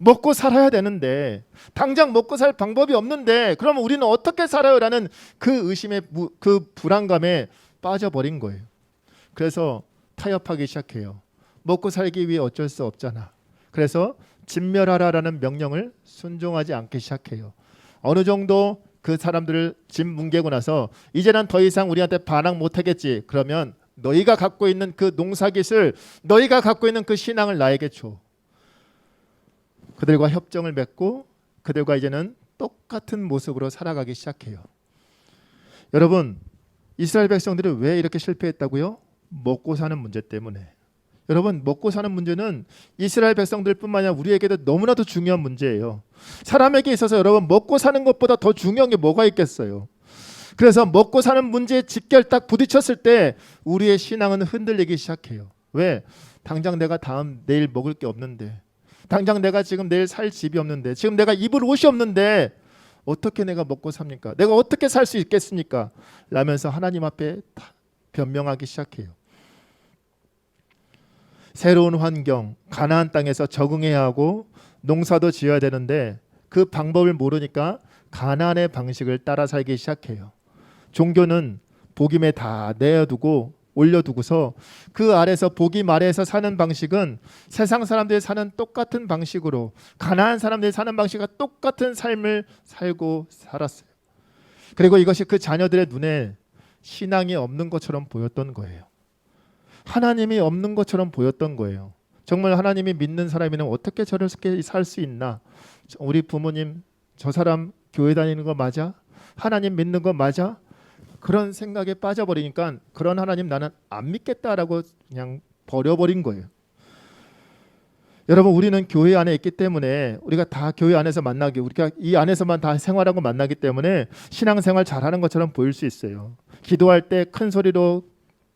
먹고 살아야 되는데 당장 먹고 살 방법이 없는데 그러면 우리는 어떻게 살아요? 라는 그 의심에 그 불안감에 빠져버린 거예요. 그래서 타협하기 시작해요. 먹고 살기 위해 어쩔 수 없잖아. 그래서 진멸하라라는 명령을 순종하지 않기 시작해요. 어느 정도 그 사람들을 집 뭉개고 나서 이제는 더 이상 우리한테 반항 못하겠지. 그러면 너희가 갖고 있는 그 농사기술, 너희가 갖고 있는 그 신앙을 나에게 줘. 그들과 협정을 맺고 그들과 이제는 똑같은 모습으로 살아가기 시작해요. 여러분 이스라엘 백성들이 왜 이렇게 실패했다고요? 먹고 사는 문제 때문에. 여러분 먹고 사는 문제는 이스라엘 백성들뿐만 아니라 우리에게도 너무나도 중요한 문제예요. 사람에게 있어서 여러분 먹고 사는 것보다 더 중요한 게 뭐가 있겠어요? 그래서 먹고 사는 문제에 직결 딱 부딪혔을 때 우리의 신앙은 흔들리기 시작해요. 왜? 당장 내가 내일 먹을 게 없는데, 당장 내가 지금 내일 살 집이 없는데, 지금 내가 입을 옷이 없는데 어떻게 내가 먹고 삽니까? 내가 어떻게 살 수 있겠습니까? 라면서 하나님 앞에 변명하기 시작해요. 새로운 환경, 가나안 땅에서 적응해야 하고 농사도 지어야 되는데 그 방법을 모르니까 가나안의 방식을 따라 살기 시작해요. 종교는 복임에 다 내어두고 올려두고서 그 아래서 복임 아래에서 사는 방식은 세상 사람들이 사는 똑같은 방식으로 가나안 사람들이 사는 방식과 똑같은 삶을 살고 살았어요. 그리고 이것이 그 자녀들의 눈에 신앙이 없는 것처럼 보였던 거예요. 하나님이 없는 것처럼 보였던 거예요. 정말 하나님이 믿는 사람이면 어떻게 저렇게 살 수 있나? 우리 부모님 저 사람 교회 다니는 거 맞아? 하나님 믿는 거 맞아? 그런 생각에 빠져버리니까 그런 하나님 나는 안 믿겠다라고 그냥 버려버린 거예요. 여러분 우리는 교회 안에 있기 때문에 우리가 다 교회 안에서 만나기, 우리가 이 안에서만 다 생활하고 만나기 때문에 신앙생활 잘하는 것처럼 보일 수 있어요. 기도할 때 큰 소리로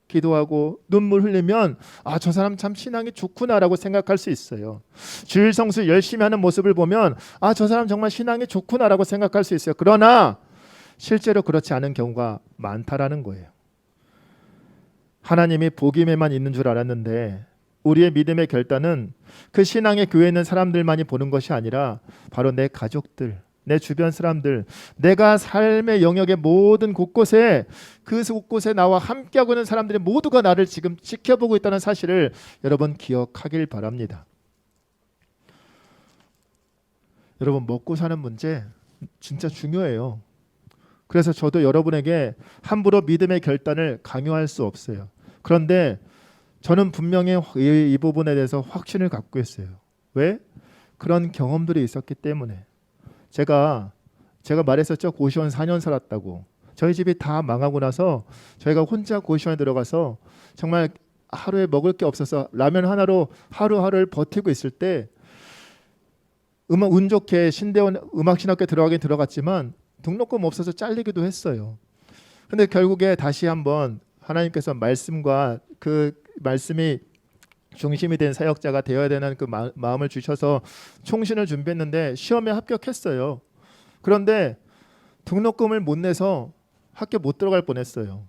기도하고 눈물 흘리면 아, 저 사람 참 신앙이 좋구나라고 생각할 수 있어요. 주일 성수 열심히 하는 모습을 보면 아, 저 사람 정말 신앙이 좋구나라고 생각할 수 있어요. 그러나 실제로 그렇지 않은 경우가 많다라는 거예요. 하나님이 복임에만 있는 줄 알았는데 우리의 믿음의 결단은 그 신앙의 교회에 있는 사람들만이 보는 것이 아니라 바로 내 가족들, 내 주변 사람들, 내가 삶의 영역의 모든 곳곳에 그 곳곳에 나와 함께하고 있는 사람들이 모두가 나를 지금 지켜보고 있다는 사실을 여러분 기억하길 바랍니다. 여러분 먹고 사는 문제 진짜 중요해요. 그래서 저도 여러분에게 함부로 믿음의 결단을 강요할 수 없어요. 그런데 저는 분명히 이 부분에 대해서 확신을 갖고 있어요. 왜? 그런 경험들이 있었기 때문에. 제가 말했었죠. 고시원 4년 살았다고. 저희 집이 다 망하고 나서 저희가 혼자 고시원에 들어가서 정말 하루에 먹을 게 없어서 라면 하나로 하루하루를 버티고 있을 때 운 좋게 신대원 음악신학교에 들어가긴 들어갔지만 등록금 없어서 잘리기도 했어요. 근데 결국에 다시 한번 하나님께서 말씀과 그 말씀이 중심이 된 사역자가 되어야 되는 그 마음을 주셔서 총신을 준비했는데 시험에 합격했어요. 그런데 등록금을 못 내서 학교 못 들어갈 뻔했어요.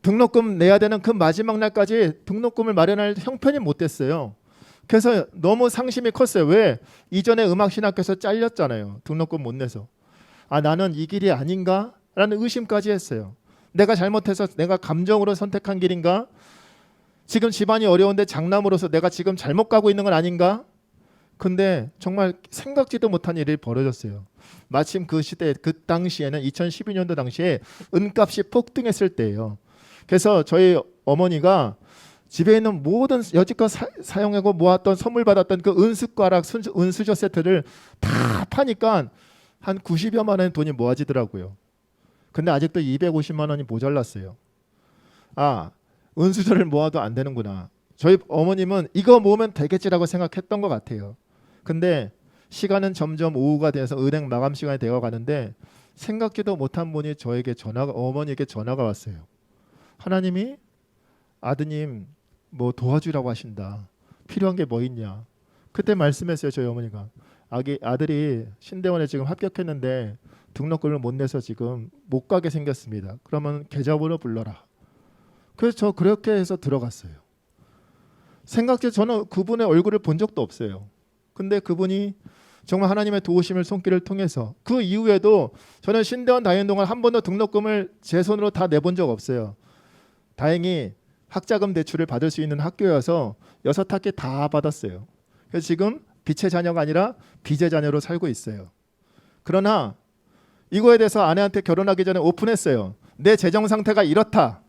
등록금 내야 되는 그 마지막 날까지 등록금을 마련할 형편이 못 됐어요. 그래서 너무 상심이 컸어요. 왜? 이전에 음악신학교에서 잘렸잖아요. 등록금 못 내서. 아, 나는 이 길이 아닌가? 라는 의심까지 했어요. 내가 잘못해서 내가 감정으로 선택한 길인가? 지금 집안이 어려운데 장남으로서 내가 지금 잘못 가고 있는 건 아닌가? 근데 정말 생각지도 못한 일이 벌어졌어요. 마침 그 시대, 그 당시에는 2012년도 당시에 은값이 폭등했을 때예요. 그래서 저희 어머니가 집에 있는 모든 여지껏 사용하고 모았던 선물 받았던 그 은숟가락, 은수저 세트를 다 파니까 한 90여만 원의 돈이 모아지더라고요. 근데 아직도 250만 원이 모자랐어요. 아, 은수저를 모아도 안 되는구나. 저희 어머님은 이거 모으면 되겠지라고 생각했던 것 같아요. 근데 시간은 점점 오후가 돼서 은행 마감 시간이 되어 가는데 생각지도 못한 분이 어머니에게 전화가 왔어요. 하나님이 아드님 뭐 도와주라고 하신다. 필요한 게 뭐 있냐. 그때 말씀했어요. 저희 어머니가. 아들이 신대원에 지금 합격했는데 등록금을 못 내서 지금 못 가게 생겼습니다. 그러면 계좌번호 불러라. 그래서 저 그렇게 해서 들어갔어요. 생각지 저는 그분의 얼굴을 본 적도 없어요. 근데 그분이 정말 하나님의 도우심을 손길을 통해서 그 이후에도 저는 신대원 다니는 동안 한 번도 등록금을 제 손으로 다 내본 적 없어요. 다행히 학자금 대출을 받을 수 있는 학교여서 6학기 다 받았어요. 그래서 지금 빛의 자녀가 아니라 빚의 자녀로 살고 있어요. 그러나 이거에 대해서 아내한테 결혼하기 전에 오픈했어요. 내 재정 상태가 이렇다.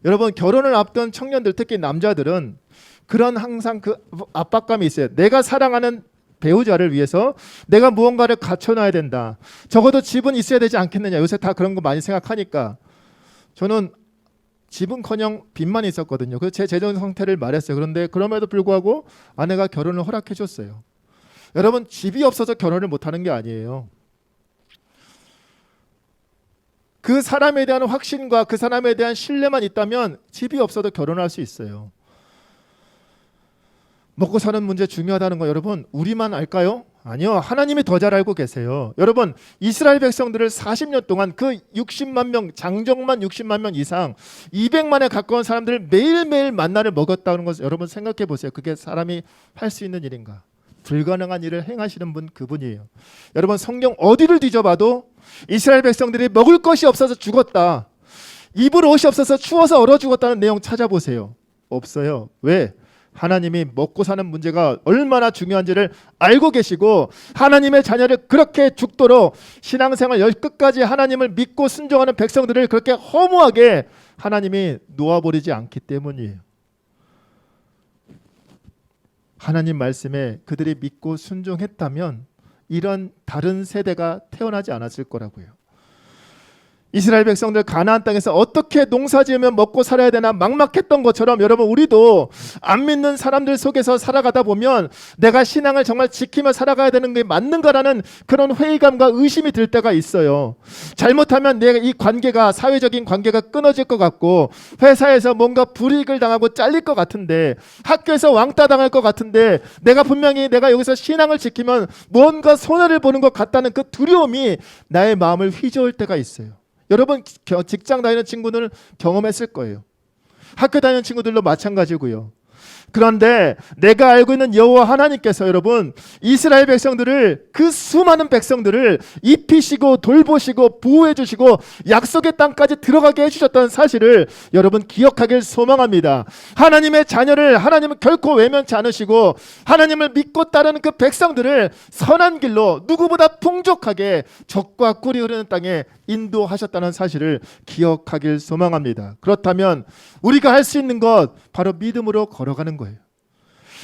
여러분, 결혼을 앞둔 청년들, 특히 남자들은 그런 항상 그 압박감이 있어요. 내가 사랑하는 배우자를 위해서 내가 무언가를 갖춰놔야 된다. 적어도 집은 있어야 되지 않겠느냐. 요새 다 그런 거 많이 생각하니까. 저는 집은커녕 빚만 있었거든요. 그래서 제 재정 상태를 말했어요. 그런데 그럼에도 불구하고 아내가 결혼을 허락해 줬어요. 여러분, 집이 없어서 결혼을 못하는 게 아니에요. 그 사람에 대한 확신과 그 사람에 대한 신뢰만 있다면 집이 없어도 결혼할 수 있어요. 먹고 사는 문제 중요하다는 거 여러분 우리만 알까요? 아니요. 하나님이 더 잘 알고 계세요. 여러분, 이스라엘 백성들을 40년 동안 그 60만 명, 장정만 60만 명 이상 200만에 가까운 사람들을 매일매일 만나를 먹였다는 것을 여러분 생각해 보세요. 그게 사람이 할 수 있는 일인가? 불가능한 일을 행하시는 분 그분이에요. 여러분, 성경 어디를 뒤져봐도 이스라엘 백성들이 먹을 것이 없어서 죽었다. 입을 옷이 없어서 추워서 얼어 죽었다는 내용 찾아보세요. 없어요. 왜? 하나님이 먹고 사는 문제가 얼마나 중요한지를 알고 계시고 하나님의 자녀를 그렇게 죽도록 신앙생활 끝까지 하나님을 믿고 순종하는 백성들을 그렇게 허무하게 하나님이 놓아버리지 않기 때문이에요. 하나님 말씀에 그들이 믿고 순종했다면 이런 다른 세대가 태어나지 않았을 거라고요. 이스라엘 백성들 가나안 땅에서 어떻게 농사지으면 먹고 살아야 되나 막막했던 것처럼 여러분 우리도 안 믿는 사람들 속에서 살아가다 보면 내가 신앙을 정말 지키며 살아가야 되는 게 맞는가라는 그런 회의감과 의심이 들 때가 있어요. 잘못하면 내가 이 관계가 사회적인 관계가 끊어질 것 같고 회사에서 뭔가 불이익을 당하고 잘릴 것 같은데 학교에서 왕따 당할 것 같은데 내가 분명히 내가 여기서 신앙을 지키면 뭔가 손해를 보는 것 같다는 그 두려움이 나의 마음을 휘저을 때가 있어요. 여러분 직장 다니는 친구들은 경험했을 거예요. 학교 다니는 친구들도 마찬가지고요. 그런데 내가 알고 있는 여호와 하나님께서 여러분 이스라엘 백성들을, 그 수많은 백성들을 입히시고 돌보시고 보호해 주시고 약속의 땅까지 들어가게 해주셨다는 사실을 여러분 기억하길 소망합니다. 하나님의 자녀를 하나님은 결코 외면치 않으시고 하나님을 믿고 따르는 그 백성들을 선한 길로 누구보다 풍족하게 적과 꿀이 흐르는 땅에 인도하셨다는 사실을 기억하길 소망합니다. 그렇다면 우리가 할 수 있는 것 바로 믿음으로 걸어가는 거예요.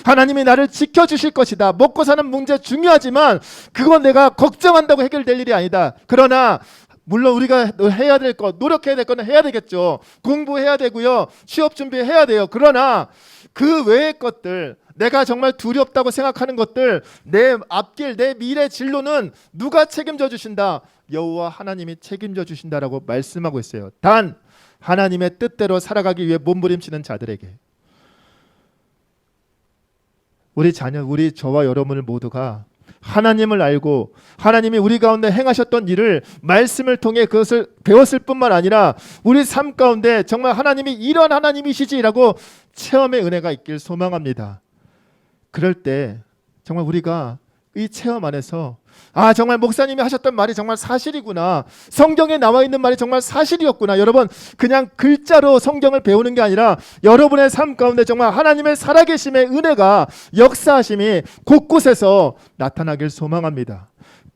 하나님이 나를 지켜주실 것이다. 먹고 사는 문제 중요하지만 그건 내가 걱정한다고 해결될 일이 아니다. 그러나 물론 우리가 해야 될 것, 노력해야 될 거는 해야 되겠죠. 공부해야 되고요. 취업 준비해야 돼요. 그러나 그 외의 것들, 내가 정말 두렵다고 생각하는 것들, 내 앞길, 내 미래 진로는 누가 책임져 주신다? 여호와 하나님이 책임져 주신다라고 말씀하고 있어요. 단 하나님의 뜻대로 살아가기 위해 몸부림치는 자들에게, 우리 자녀, 우리 저와 여러분을 모두가 하나님을 알고 하나님이 우리 가운데 행하셨던 일을 말씀을 통해 그것을 배웠을 뿐만 아니라 우리 삶 가운데 정말 하나님이 이런 하나님이시지라고 체험의 은혜가 있길 소망합니다. 그럴 때 정말 우리가 이 체험 안에서 정말 목사님이 하셨던 말이 정말 사실이구나, 성경에 나와 있는 말이 정말 사실이었구나, 여러분 그냥 글자로 성경을 배우는 게 아니라 여러분의 삶 가운데 정말 하나님의 살아계심의 은혜가, 역사하심이 곳곳에서 나타나길 소망합니다.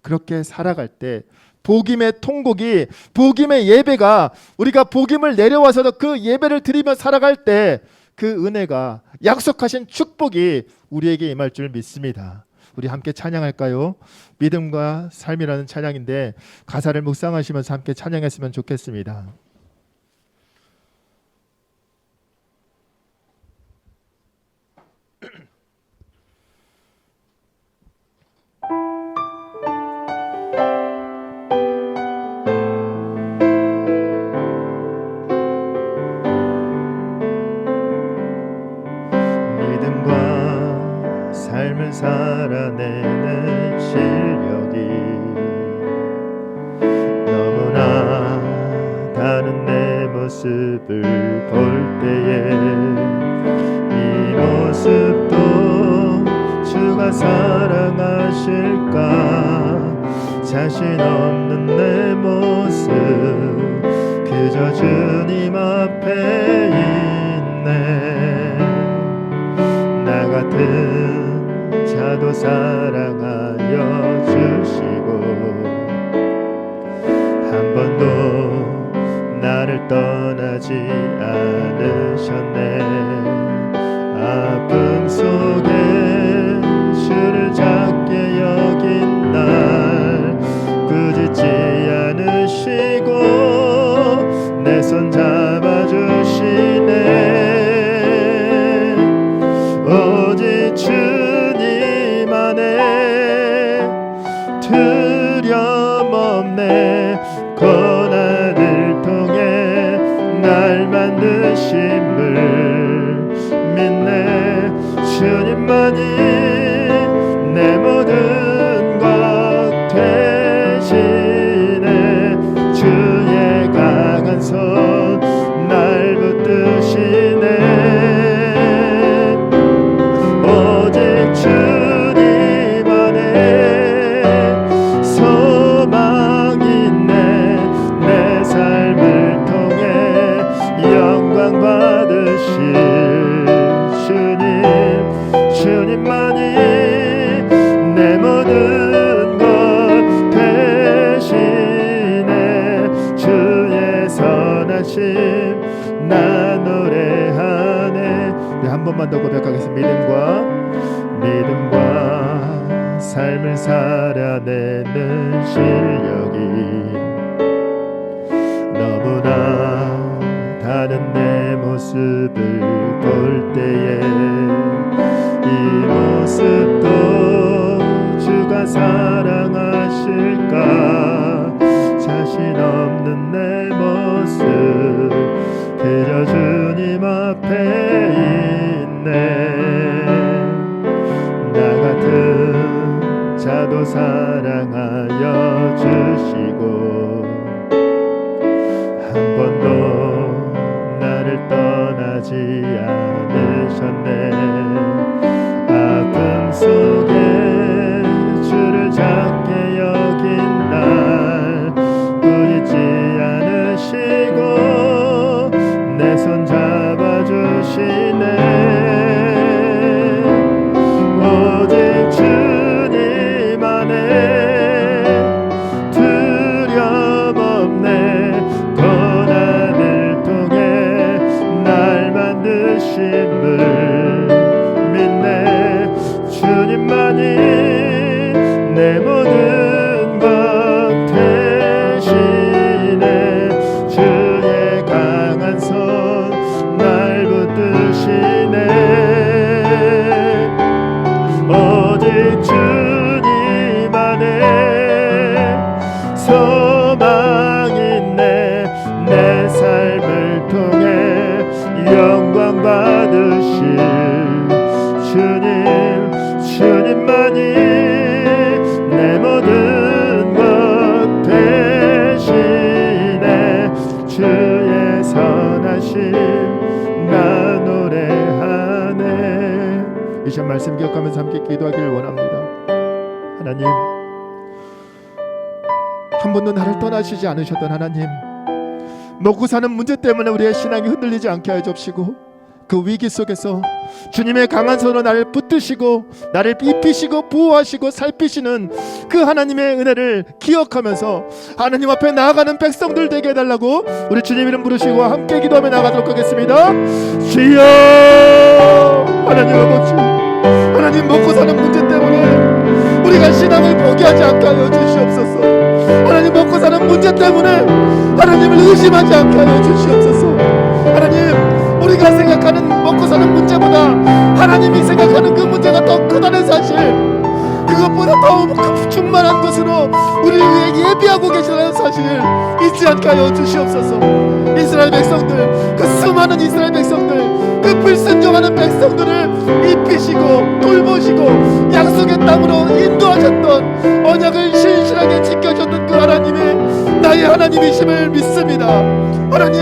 그렇게 살아갈 때 복임의 통곡이, 복임의 예배가, 우리가 복임을 내려와서도 그 예배를 드리며 살아갈 때 그 은혜가, 약속하신 축복이 우리에게 임할 줄 믿습니다. 우리 함께 찬양할까요? 믿음과 삶이라는 찬양인데 가사를 묵상하시면서 함께 찬양했으면 좋겠습니다. 믿음과 삶을 살아내는 실력이 너무나 다른 내 모습을 볼 때에 이 모습도 주가 사랑하실까, 자신 없는 내 모습 그저 주님 앞에 있네. 나 같은 자도 사랑하여 주시고 한 번도 나를 떠나지 않으셨네. 아픔 속에 주를 작게 여긴 날 꾸짖지 않으시고 내 손 잡아주시네. 오직 주님 안에 두려움 없네. 고난을 통해 날 만드심을 믿네. 주님만이 내 모든 것 되시네. 주의 강한 손 날 붙드시네. 오직 주님 안에 소망이 있네. 내 삶을 통해 영광 받으실 주님만이 내 모든 것 되시네. 주의 선하심 나 노래하네. 네, 한 번만 더 고백하겠습니다. 믿음과 삶을 살아내는 실력이 너무나 다른 내 모습을 볼 때에 이 모습도 주가 사랑하실까, 자신 없는 내 모습 그저 주님 앞에 있네. 나 같은 자도 사랑하여 주시고 한 번도 나를 떠나지 않으셨네. 주님만이 내 모든 것 대신에 주의 강한 손 날 붙드시네. 오직 주님 안에 소망 있네. 내 삶을 통해 영광 받으실 주님만이 내 모든 것 대신에 주의 선하심 나 노래하네. 이 시간 말씀 기억하면서 함께 기도하기를 원합니다. 하나님, 한 번도 나를 떠나시지 않으셨던 하나님, 먹고 사는 문제 때문에 우리의 신앙이 흔들리지 않게 하여 주옵시고, 그 위기 속에서 주님의 강한 손으로 나를 붙드시고 나를 입히시고 보호하시고 살피시는 그 하나님의 은혜를 기억하면서 하나님 앞에 나아가는 백성들 되게 해달라고 우리 주님 이름 부르시고 함께 기도하며 나가도록 하겠습니다. 주여, 하나님 아버지, 하나님 먹고 사는 문제 때문에 우리가 신앙을 포기하지 않게 하여 주시옵소서. 하나님 먹고 사는 문제 때문에 하나님을 의심하지 않게 하여 주시옵소서. 하나님, 우리가 생각하는 먹고 사는 문제보다 하나님이 생각하는 그 문제가 더 크다는 사실, 그것보다 더 충만한 것으로 우리를 위해 예비하고 계시다는 사실을 잊지 않게 하여 주시옵소서. 이스라엘 백성들, 그 수많은 이스라엘 백성들, 그 불순종하는 백성들을 입히시고 돌보시고 약속의 땅으로 인도하셨던, 언약을 신실하게 지켜줬던 그 하나님의 나의 하나님이심을 믿습니다. 하나님,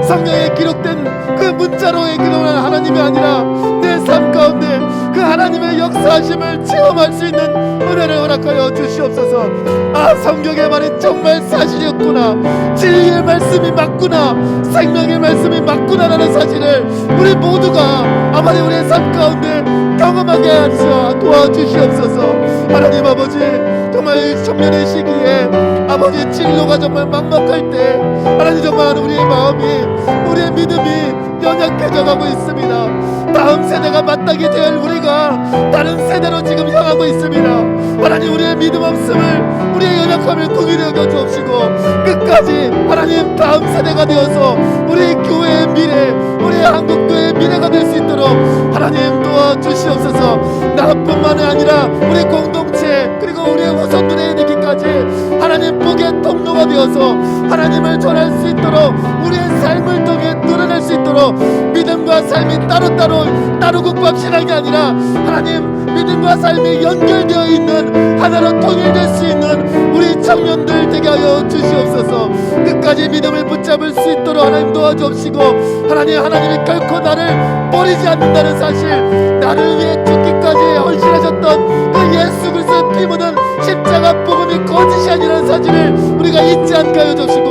성경에 기록된 그 문자로의 기도는 하나님이 아니라 내 삶 가운데 그 하나님의 역사하심을 체험할 수 있는 은혜를 허락하여 주시옵소서. 아, 성경의 말이 정말 사실이었구나, 진리의 말씀이 맞구나, 생명의 말씀이 맞구나라는 사실을 우리 모두가 아버지 우리의 삶 가운데 경험하게 하셔 도와주시옵소서. 하나님 아버지, 정말 청년의 시기에 아버지 진로가 정말 막막할 때 하나님, 정말 우리의 마음이, 우리의 믿음이 연약해져 가고 있습니다. 다음 세대가 마땅히 될 우리가 다른 세대로 지금 향하고 있습니다. 하나님, 우리의 믿음 없음을, 우리의 연약함을 공유되어 주옵시고 끝까지 하나님 다음 세대가 되어서 우리 교회의 미래, 우리 한국교회의 미래가 될 수 있도록 하나님 도와주시옵소서. 나뿐만이 아니라 우리 공동체 그리고 우리의 후손들에 이르기까지 하나님 복의 통로가 되어서 하나님을 전할 수 있도록, 우리의 삶을 통해 드러낼 수 있도록 믿음과 삶이 따로 국밥 신앙이 아니라 하나님 믿음과 삶이 연결되어 있는 하나로 통일될 수 있는 우리 청년들 되게 하여 주시옵소서. 끝까지 믿음을 붙잡을 수 있도록 하나님 도와주옵시고, 하나님이 결코 나를 버리지 않는다는 사실, 나를 위해 죽기까지 헌신하셨던 그 예수 그리스도의 피 묻은 십자가 복음이 거짓이 아니라는 사실을 우리가 잊지 않게 하여 주시고,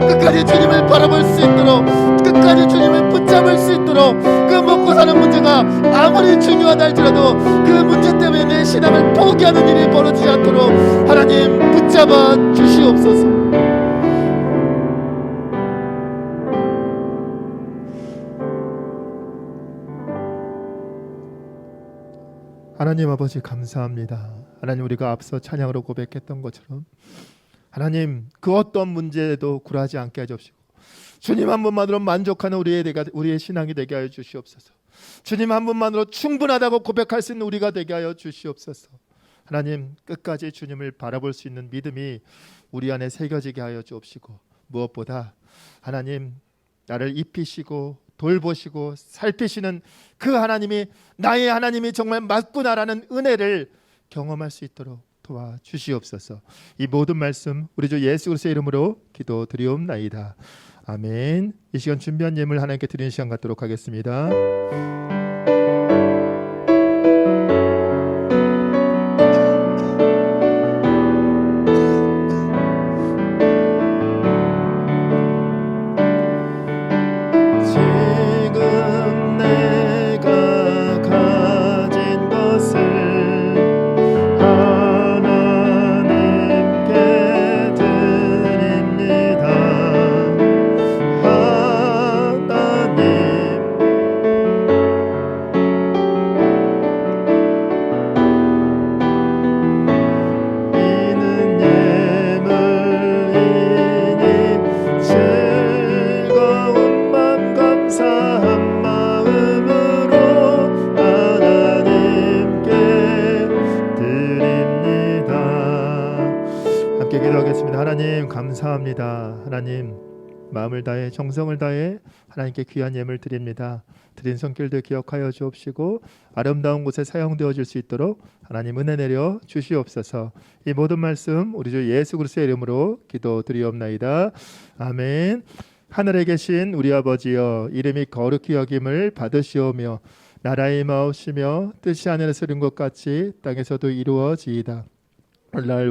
끝까지 주님을 바라볼 수 있도록, 끝까지 주님을 붙잡을 수 있도록, 그 먹고 사는 문제가 아무리 중요하다 할지라도 그 문제 때문에 내 신앙을 포기하는 일이 벌어지지 않도록 하나님 붙잡아 주시옵소서. 하나님 아버지, 감사합니다. 하나님, 우리가 앞서 찬양으로 고백했던 것처럼 하나님 그 어떤 문제에도 굴하지 않게 하시옵시고, 주님 한 분만으로 만족하는 우리의 신앙이 되게 하여 주시옵소서. 주님 한 분만으로 충분하다고 고백할 수 있는 우리가 되게 하여 주시옵소서. 하나님, 끝까지 주님을 바라볼 수 있는 믿음이 우리 안에 새겨지게 하여 주옵시고, 무엇보다 하나님 나를 입히시고 돌보시고 살피시는 그 하나님이 나의 하나님이 정말 맞구나라는 은혜를 경험할 수 있도록 도와주시옵소서. 이 모든 말씀 우리 주 예수 그리스도의 이름으로 기도드리옵나이다. 아멘. 이 시간 준비한 예물 하나님께 드리는 시간 갖도록 하겠습니다. 감사합니다. 하나님, 마음을 다해 정성을 다해 하나님께 귀한 예물 드립니다. 드린 손길도 기억하여 주옵시고 아름다운 곳에 사용되어질 수 있도록 하나님 은혜 내려 주시옵소서. 이 모든 말씀 우리 주 예수 그리스도의 이름으로 기도드리옵나이다. 아멘. 하늘에 계신 우리 아버지여, 이름이 거룩히 여김을 받으시오며 나라의 마옵시며 뜻이 하늘에서 이룬 것 같이 땅에서도 이루어지이다. 오늘날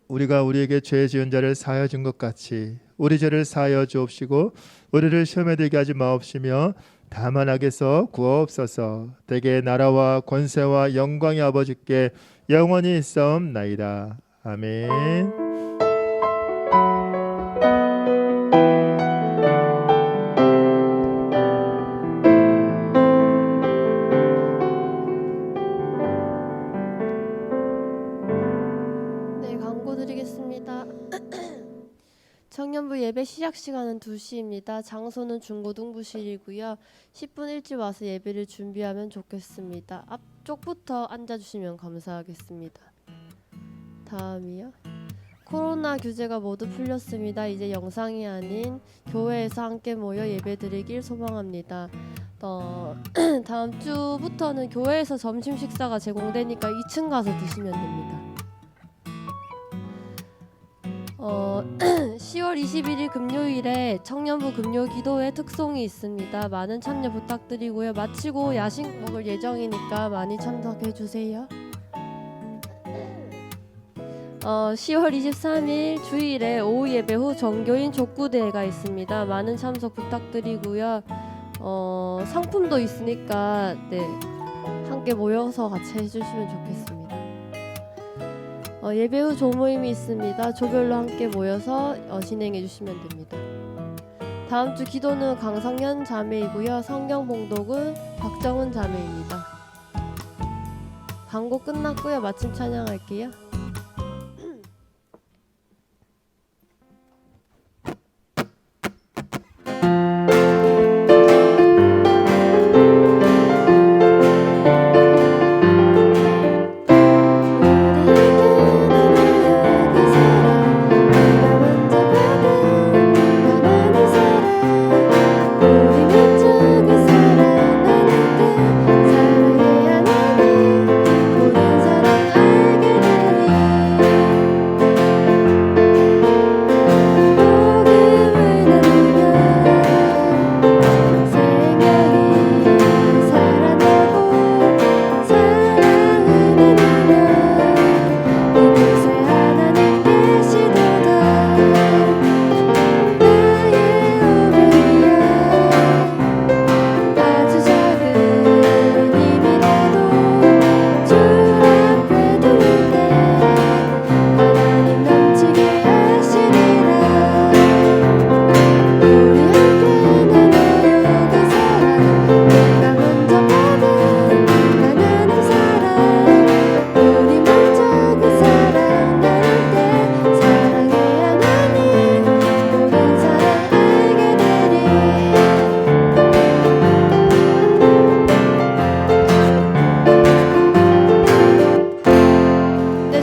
우리가 우리에게 죄 지은 자를 사하여 준 것 같이 우리 죄를 사하여 주옵시고 우리를 시험에 들게 하지 마옵시며 다만 악에서 구하옵소서. 대개 나라와 권세와 영광의 아버지께 영원히 있사옵나이다. 아멘. 네, 광고 드리겠습니다. 청년부 예배 시작 시간은 2시입니다. 장소는 중고등부실이고요. 10분 일찍 와서 예배를 준비하면 좋겠습니다. 앞쪽부터 앉아주시면 감사하겠습니다. 다음이요. 코로나 규제가 모두 풀렸습니다. 이제 영상이 아닌 교회에서 함께 모여 예배드리길 소망합니다. 다음 주부터는 교회에서 점심 식사가 제공되니까 2층 가서 드시면 됩니다. 10월 21일 금요일에 청년부 금요 기도회 특송이 있습니다. 많은 참여 부탁드리고요. 마치고 야식 먹을 예정이니까 많이 참석해 주세요. 10월 23일 주일에 오후 예배 후 정교인 족구대회가 있습니다. 많은 참석 부탁드리고요. 상품도 있으니까 함께 모여서 같이 해주시면 좋겠습니다. 예배 후 조모임이 있습니다. 조별로 함께 모여서 진행해 주시면 됩니다. 다음 주 기도는 강성현 자매이고요. 성경 봉독은 박정은 자매입니다. 광고 끝났고요. 마침 찬양할게요.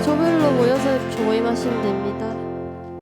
조별로 모여서 조임하시면 됩니다.